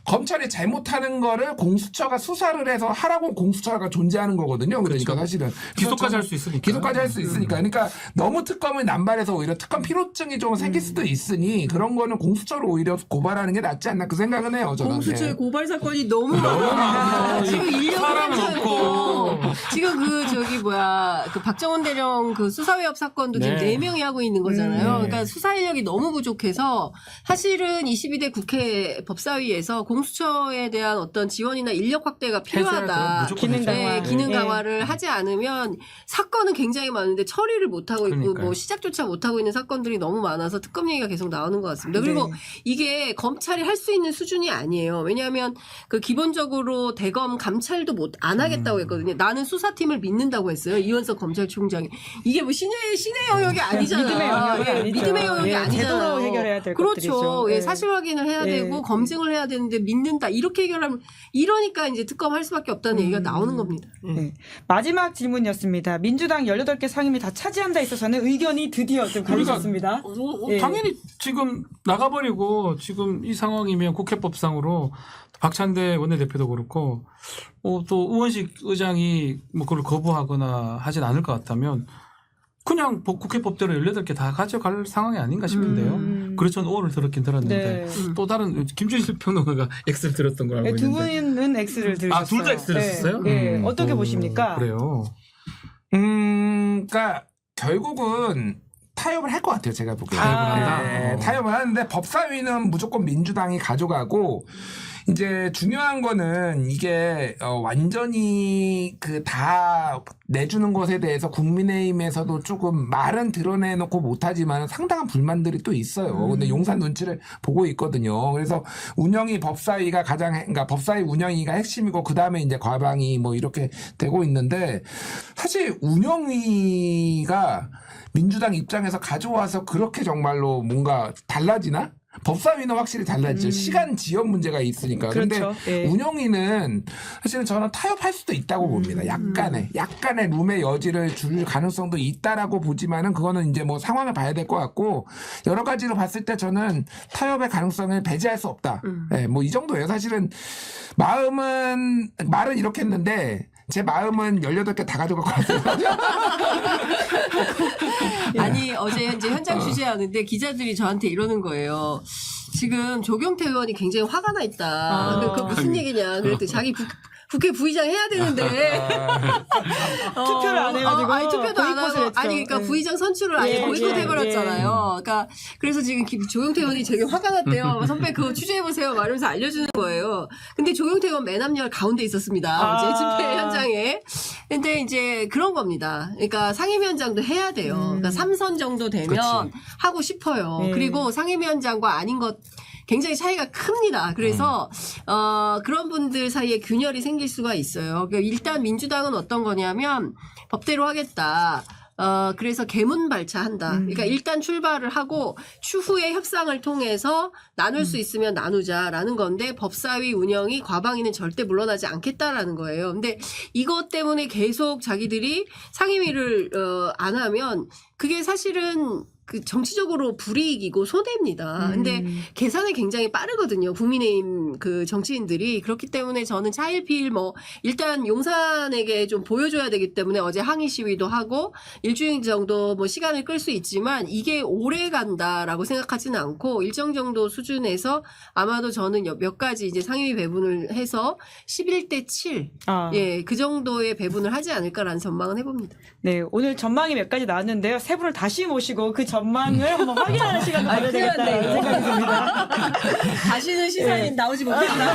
검찰이 잘못하는 거를 공수처가 수사를 해서 하라고 공수처가 존재하는 거거든요. 그러니까 사실은 기소까지 할 수 있으니까. 기소까지 할 수 있으니까. 그러니까 너무 특검을 남발해서 오히려 특검 피로증이 좀 생길 수도 있으니 그런 거는 공수처로 오히려 고발하는 게 낫지 않나 그 생각은 해요. 저는. 공수처의 고발 사건이 너무 많아. 지금 1년 없고 지금 그 박정원 대령 그 수사외압 사건도 지금 네. 4명이 하고 있는 거잖아요. 그러니까 수사 인력이 너무 부족해서 사실은 22대 국회 법사위에서 공수처에 대한 어떤 지원이나 인력 확대가 필요하다. 해줘야죠. 무조건 기능 해줘야죠. 강화. 네, 기능 예. 강화를 하지 않으면 사건은 굉장히 많은데 처리를 못하고 있고 그러니까요. 뭐 시작조차 못하고 있는 사건들이 너무 많아서 특검 얘기가 계속 나오는 것 같습니다. 그리고 네. 이게 검찰이 할 수 있는 수준이 아니에요. 왜냐하면 그 기본적으로 대검 감찰도 안 하겠다고 했거든요. 나는 수사팀을 믿는다고 했어요. 이원석 검찰총장이. 이게 뭐 신의 영역이 아니잖아요. 믿음의 영역이 예, 아니죠. 믿음의 영역이 예, 아니잖아요. 제도로 해결해야 될 그렇죠. 것들이죠. 예, 예. 사실 확인을 해야 예. 되고 검증을 해야 되는데 믿는다. 이렇게 해결하면 이러니까 이제 특검 할 수밖에 없다는 얘기가 나오는 겁니다. 예. 네. 마지막 질문이었습니다. 민주당 18개 상임위 다 차지한다 있어서는 의견이 드디어 좀 갈리셨습니다. 예. 당연히 지금 나가버리고 지금 이 상황이면 국회법상으로 박찬대 원내대표도 그렇고 또 우원식 의장이 뭐 그걸 거부하거나 하진 않을 것 같다면 그냥 국회법대로 18개 다 가져갈 상황이 아닌가 싶은데요. 그래서 저는 O를 들었긴 들었는데 네. 또 다른 김준일 평론가가 X를 들었던 걸 알고 네, 두 있는데 분은 X를 들으셨어요. 둘 다 X를 썼어요? 네. 네. 어떻게 보십니까? 그래요. 그러니까 결국은 타협을 할 것 같아요. 제가 보기에. 타협을 한다? 네, 타협을 하는데 법사위는 무조건 민주당이 가져가고 이제 중요한 거는 이게 완전히 그 다 내주는 것에 대해서 국민의힘에서도 조금 말은 드러내놓고 못하지만 상당한 불만들이 또 있어요. 근데 용산 눈치를 보고 있거든요. 그래서 운영이 법사위가 그러니까 법사위 운영위가 핵심이고 그 다음에 이제 과방이 뭐 이렇게 되고 있는데 사실 운영위가 민주당 입장에서 가져와서 그렇게 정말로 뭔가 달라지나? 법사위는 확실히 달라지죠. 시간 지연 문제가 있으니까. 그런데 그렇죠. 예. 운영위는 사실은 저는 타협할 수도 있다고 봅니다. 약간의 룸의 여지를 줄 가능성도 있다라고 보지만은 그거는 이제 뭐 상황을 봐야 될 것 같고 여러 가지로 봤을 때 저는 타협의 가능성을 배제할 수 없다. 예, 뭐 이 정도예요. 사실은 말은 이렇게 했는데 제 마음은 18개 다 가져갈 것 같아요. 아니 어제 이제 현장 취재하는데 기자들이 저한테 이러는 거예요. 지금 조경태 의원이 굉장히 화가 나 있다. 그 무슨 얘기냐. 그랬더니 자기 국회 부의장 해야 되는데 투표를 안 해가지고 아니 투표도 안 보이콧을 하고 했죠. 아니 그러니까 예. 부의장 선출을 아예 예, 보이콧 예, 해버렸잖아요. 그러니까 그래서 지금 조경태 의원이 되게 화가 났대요. 선배 그거 취재해 보세요. 말하면서 알려주는 거예요. 근데 조경태 의원 맨 앞열 가운데 있었습니다. 어제 집회 현장에. 근데 이제 그런 겁니다. 그러니까 상임위원장도 해야 돼요. 그러니까 3선 정도 되면 그렇지. 하고 싶어요. 예. 그리고 상임위원장과 아닌 것 굉장히 차이가 큽니다. 그래서 그런 분들 사이에 균열이 생길 수가 있어요. 그러니까 일단 민주당은 어떤 거냐면 법대로 하겠다. 그래서 개문 발차한다. 그러니까 일단 출발을 하고 추후에 협상을 통해서 나눌 수 있으면 나누자라는 건데 법사위 운영이 과방위는 절대 물러나지 않겠다라는 거예요. 근데 이것 때문에 계속 자기들이 상임위를 안 하면 그게 사실은 그 정치적으로 불이익이고 손해입니다. 근데 계산이 굉장히 빠르거든요. 국민의힘 그 정치인들이. 그렇기 때문에 저는 차일피일 뭐 일단 용산에게 좀 보여줘야 되기 때문에 어제 항의 시위도 하고 일주일 정도 뭐 시간을 끌 수 있지만 이게 오래 간다라고 생각하지는 않고 일정 정도 수준에서 아마도 저는 몇 가지 이제 상임위 배분을 해서 11대 7. 예, 그 정도의 배분을 하지 않을까라는 전망은 해봅니다. 네, 오늘 전망이 몇 가지 나왔는데요. 세 분을 다시 모시고 그 전망을 한번 확인하는 시간을 가져야 되겠다는 생각이 듭니다. 다시는 시사인 나오지 못한다.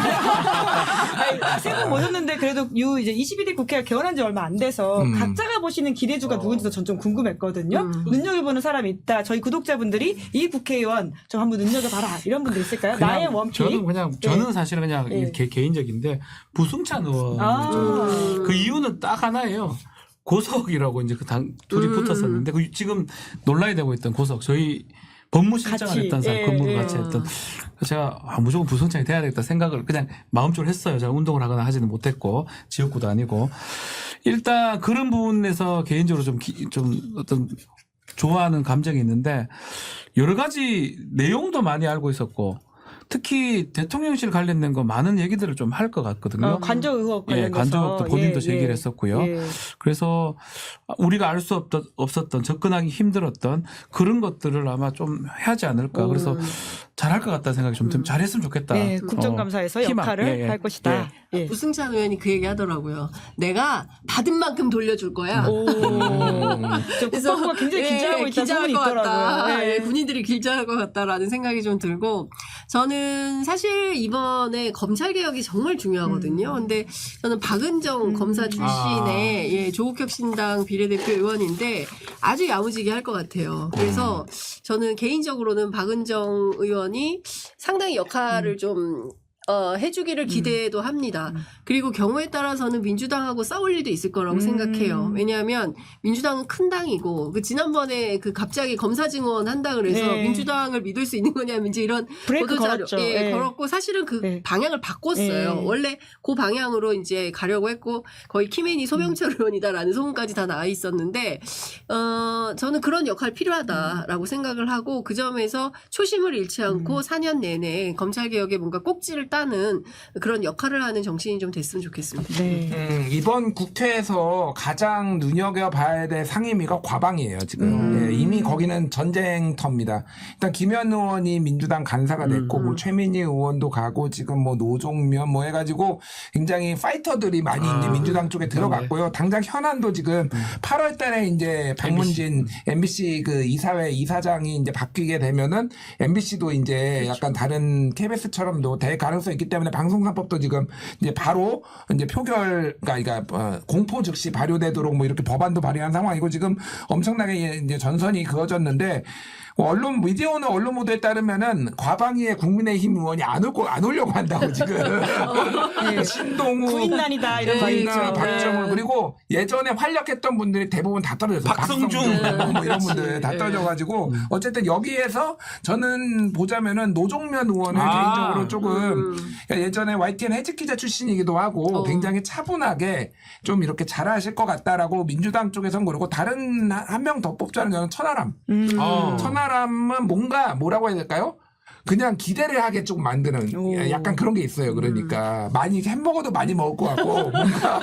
세 분 모셨는데 그래도 이제 22대 국회가 개원한 지 얼마 안 돼서 각자가 보시는 기대주가 누군지도 전 좀 궁금했거든요. 눈여겨보는 사람이 있다. 저희 구독자분들이 이 국회의원 좀 한번 눈여겨봐라. 이런 분들 있을까요? 그냥 나의 원픽. 저는 사실은 그냥 네. 개인적인데 부승찬 의원 그 이유는 딱 하나예요. 고석이라고 이제 그 둘이 붙었었는데 그 지금 논란이 되고 있던 고석 저희 법무실장을 같이, 했던 사람 예, 근무를 예. 같이 했던 제가 무조건 부승찬이 돼야 되겠다 생각을 그냥 마음적으로 했어요. 제가 운동을 하거나 하지는 못했고 지역구도 아니고 일단 그런 부분에서 개인적으로 좀 어떤 좋아하는 감정이 있는데 여러 가지 내용도 많이 알고 있었고 특히 대통령실 관련된 거 많은 얘기들을 좀 할 것 같거든요. 관저 의혹 관련해서. 관저 의혹도 본인도 제기를 했었고요. 예. 그래서 우리가 알 수 없었던 접근하기 힘들었던 그런 것들을 아마 좀 하지 않을까. 그래서 잘할 것 같다는 생각이 좀 잘했으면 좋겠다. 네, 국정감사에서 희망. 역할을 예, 예. 할 것이다. 예. 우승찬 의원이 그 얘기 하더라고요. 내가 받은 만큼 돌려줄 거야. 오, 저 국방부가 굉장히 긴장하고 있다는 소문이 것 같다. 있더라고요. 네. 예, 군인들이 긴장할 것 같다라는 생각이 좀 들고 저는 사실 이번에 검찰 개혁이 정말 중요하거든요. 근데 저는 박은정 검사 출신의 예, 조국혁신당 비례대표 의원인데 아주 야무지게 할 것 같아요. 그래서 저는 개인적으로는 박은정 의원이 상당히 역할을 좀 해주기를 기대도 합니다. 그리고 경우에 따라서는 민주당하고 싸울 일도 있을 거라고 생각해요. 왜냐하면 민주당은 큰 당이고 그 지난번에 그 갑자기 검사 증언 한다 그래서 네. 민주당을 믿을 수 있는 거냐면 이제 이런 브레이크 보도자료 걸었죠. 예, 네. 걸었고 사실은 그 네. 방향을 바꿨어요. 네. 원래 그 방향으로 이제 가려고 했고 거의 키맨이 소명철 의원이다라는 소문까지 다 나와 있었는데 저는 그런 역할 필요하다라고 생각을 하고 그 점에서 초심을 잃지 않고 4년 내내 검찰 개혁에 뭔가 꼭지를 따는 그런 역할을 하는 정치인이 좀 됐으면 좋겠습니다. 네. 이번 국회에서 가장 눈여겨봐야 될 상임위가 과방이에요, 지금. 예, 이미 거기는 전쟁터입니다. 일단 김현 의원이 민주당 간사가 됐고, 뭐 최민희 의원도 가고, 지금 뭐 노종면 뭐 해가지고 굉장히 파이터들이 많이 이제 민주당 쪽에 들어갔고요. 당장 현안도 지금 8월 달에 이제 박문진 MBC 그 이사회 이사장이 이제 바뀌게 되면은 MBC도 이제 약간 다른 KBS처럼도 될 가능성이 있기 때문에 방송사법도 지금 이제 바로 이제 표결, 그러니까 공포 즉시 발효되도록 뭐 이렇게 법안도 발의한 상황이고 지금 엄청나게 이제 전선이 그어졌는데 언론 미디어오늘 언론 보도에 따르면은 과방위의 국민의힘 의원이 안 오려고 한다고 지금 신동우 구인난이다 이런 거 있죠. 박정우 그리고 예전에 활약했던 분들이 대부분 다 떨어졌어요. 박성중 뭐 이런 분들 다 떨어져가지고 어쨌든 여기에서 저는 보자면은 노종면 의원을 개인적으로 조금 예전에 YTN 해직 기자 출신이기도 하고 굉장히 차분하게 좀 이렇게 잘하실 것 같다라고 민주당 쪽에선 그러고 다른 한 명 더 뽑자는 저는 천하람. 천하람은 뭔가 뭐라고 해야 될까요? 그냥 기대를 하게 좀 만드는 약간 그런 게 있어요. 그러니까 많이 햄버거도 많이 먹을 것 같고 뭔가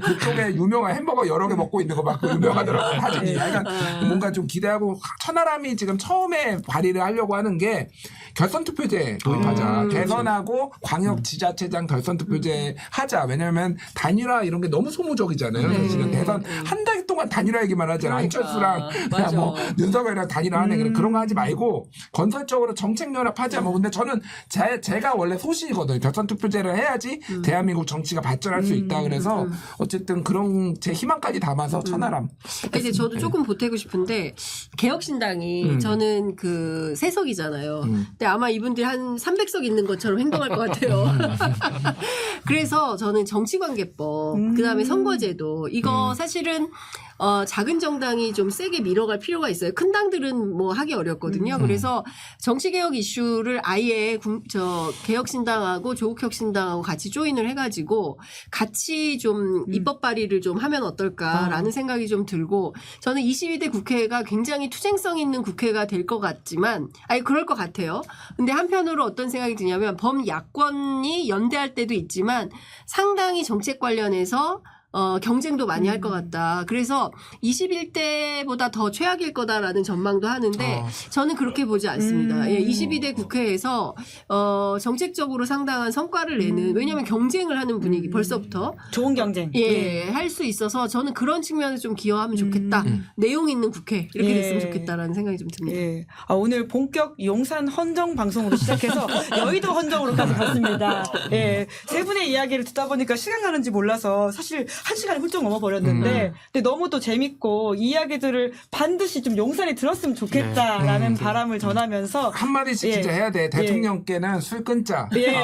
그쪽에 유명한 햄버거 여러 개 먹고 있는 거 맞고 유명하더라고요. 사진이 약간 뭔가 좀 기대하고 천하람이 지금 처음에 발의를 하려고 하는 게 결선투표제 도입하자. 개선하고 광역지자체장 결선투표제 하자. 왜냐하면 단일화 이런 게 너무 소모적이잖아요. 사실은 대선 한 달 동안 단일화 얘기만 하잖아요. 안철수랑 맞아. 뭐 윤석열이랑 단일화 하네. 그런 거 하지 말고 건설적으로 정책 연합하자. 뭐 근데 저는 제가 원래 소신이거든요. 결선투표제를 해야지 대한민국 정치가 발전할 수 있다. 그래서 어쨌든 그런 제 희망까지 담아서 천하람. 이제 저도 조금 보태고 싶은데 개혁신당이 저는 그 세석이잖아요. 근데 아마 이분들이 한 300석 있는 것처럼 행동할 것 같아요. 그래서 저는 정치관계법, 그다음에 선거제도 이거 사실은 작은 정당이 좀 세게 밀어갈 필요가 있어요. 큰 당들은 뭐 하기 어렵거든요. 그래서 정치개혁 이슈를 아예 개혁신당하고 조국혁신당하고 같이 조인을 해가지고 같이 좀 입법 발의를 좀 하면 어떨까라는 생각이 좀 들고 저는 22대 국회가 굉장히 투쟁성 있는 국회가 될 것 같지만 그럴 것 같아요. 근데 한편으로 어떤 생각이 드냐면 범야권이 연대할 때도 있지만 상당히 정책 관련해서 경쟁도 많이 할 것 같다. 그래서 21대보다 더 최악일 거다라는 전망도 하는데 저는 그렇게 보지 않습니다. 예, 22대 국회에서 정책적으로 상당한 성과를 내는 왜냐하면 경쟁을 하는 분위기 벌써부터 좋은 경쟁. 할 수 있어서 저는 그런 측면을 좀 기여하면 좋겠다. 내용 있는 국회 이렇게 예. 됐으면 좋겠다라는 생각이 좀 듭니다. 예. 오늘 본격 용산 헌정 방송으로 시작해서 여의도 헌정으로까지 갔습니다. 예. 세 분의 이야기를 듣다 보니까 시간 가는지 몰라서 사실 1시간이 훌쩍 넘어버렸는데 근데 너무 또 재밌고 이야기들을 반드시 좀 용산에 들었으면 좋겠다라는 바람을 전하면서 한마디씩 예. 진짜 해야 돼. 대통령께는 술 끊자. 예.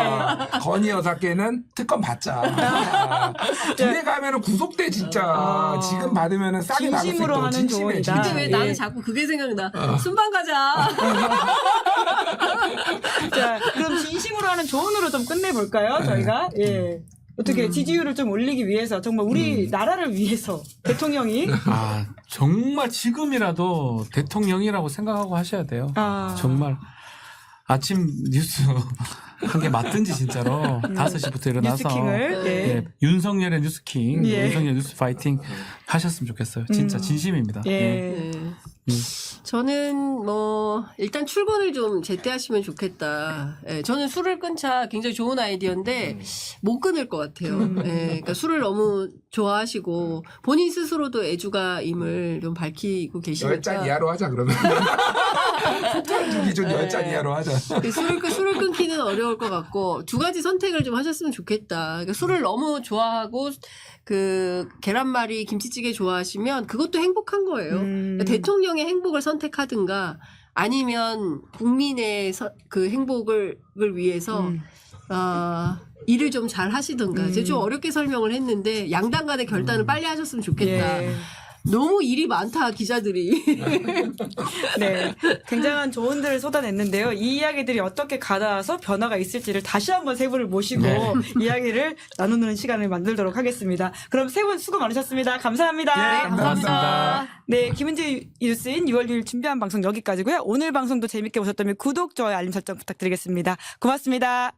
건희 여사께는 특검 받자. 둘이 가면은 구속돼 진짜. 지금 받으면은 싸게 나갈 수 진심으로 있다고. 하는 진심에 조언이다. 근데 왜 예. 나는 자꾸 그게 생각나? 순방 가자. 자, 그럼 진심으로 하는 조언으로 좀 끝내볼까요? 저희가 예. 어떻게 지지율을 좀 올리기 위해서 정말 우리 나라를 위해서 대통령이 정말 지금이라도 대통령이라고 생각하고 하셔야 돼요. 정말 아침 뉴스 한 개 맞든지 진짜로 5시부터 일어나서 뉴스킹을 예, 윤석열의 뉴스킹, 예. 윤석열 뉴스 파이팅 하셨으면 좋겠어요. 진짜 진심입니다. 예. 네. 저는 뭐 일단 출근을 좀 제때하시면 좋겠다. 예, 저는 술을 끊자 굉장히 좋은 아이디어인데 못 끊을 것 같아요. 예, 그러니까 술을 너무 좋아하시고 본인 스스로도 애주가임을 좀 밝히고 계시니까 10잔 이하로 하자 그러면. 폭탄주 기준 10잔 이하로 하자. 술을 끊기는 어려울 것 같고 두 가지 선택을 좀 하셨으면 좋겠다. 그러니까 술을 너무 좋아하고 그 계란말이 김치찌개 좋아하시면 그것도 행복한 거예요. 그러니까 대통령의 행복을 선택하든가 아니면 국민의 그 행복을 위해서 일을 좀 잘 하시든가. 제가 좀 어렵게 설명을 했는데 양당 간의 결단을 빨리 하셨으면 좋겠다. 예. 너무 일이 많다 기자들이. 네, 굉장한 조언들을 쏟아냈는데요. 이 이야기들이 어떻게 가닿아서 변화가 있을지를 다시 한번 세 분을 모시고 네. 이야기를 나누는 시간을 만들도록 하겠습니다. 그럼 세 분 수고 많으셨습니다. 감사합니다. 예, 감사합니다. 네, 김은지 뉴스인 6월 6일 준비한 방송 여기까지고요. 오늘 방송도 재밌게 보셨다면 구독, 좋아요, 알림 설정 부탁드리겠습니다. 고맙습니다.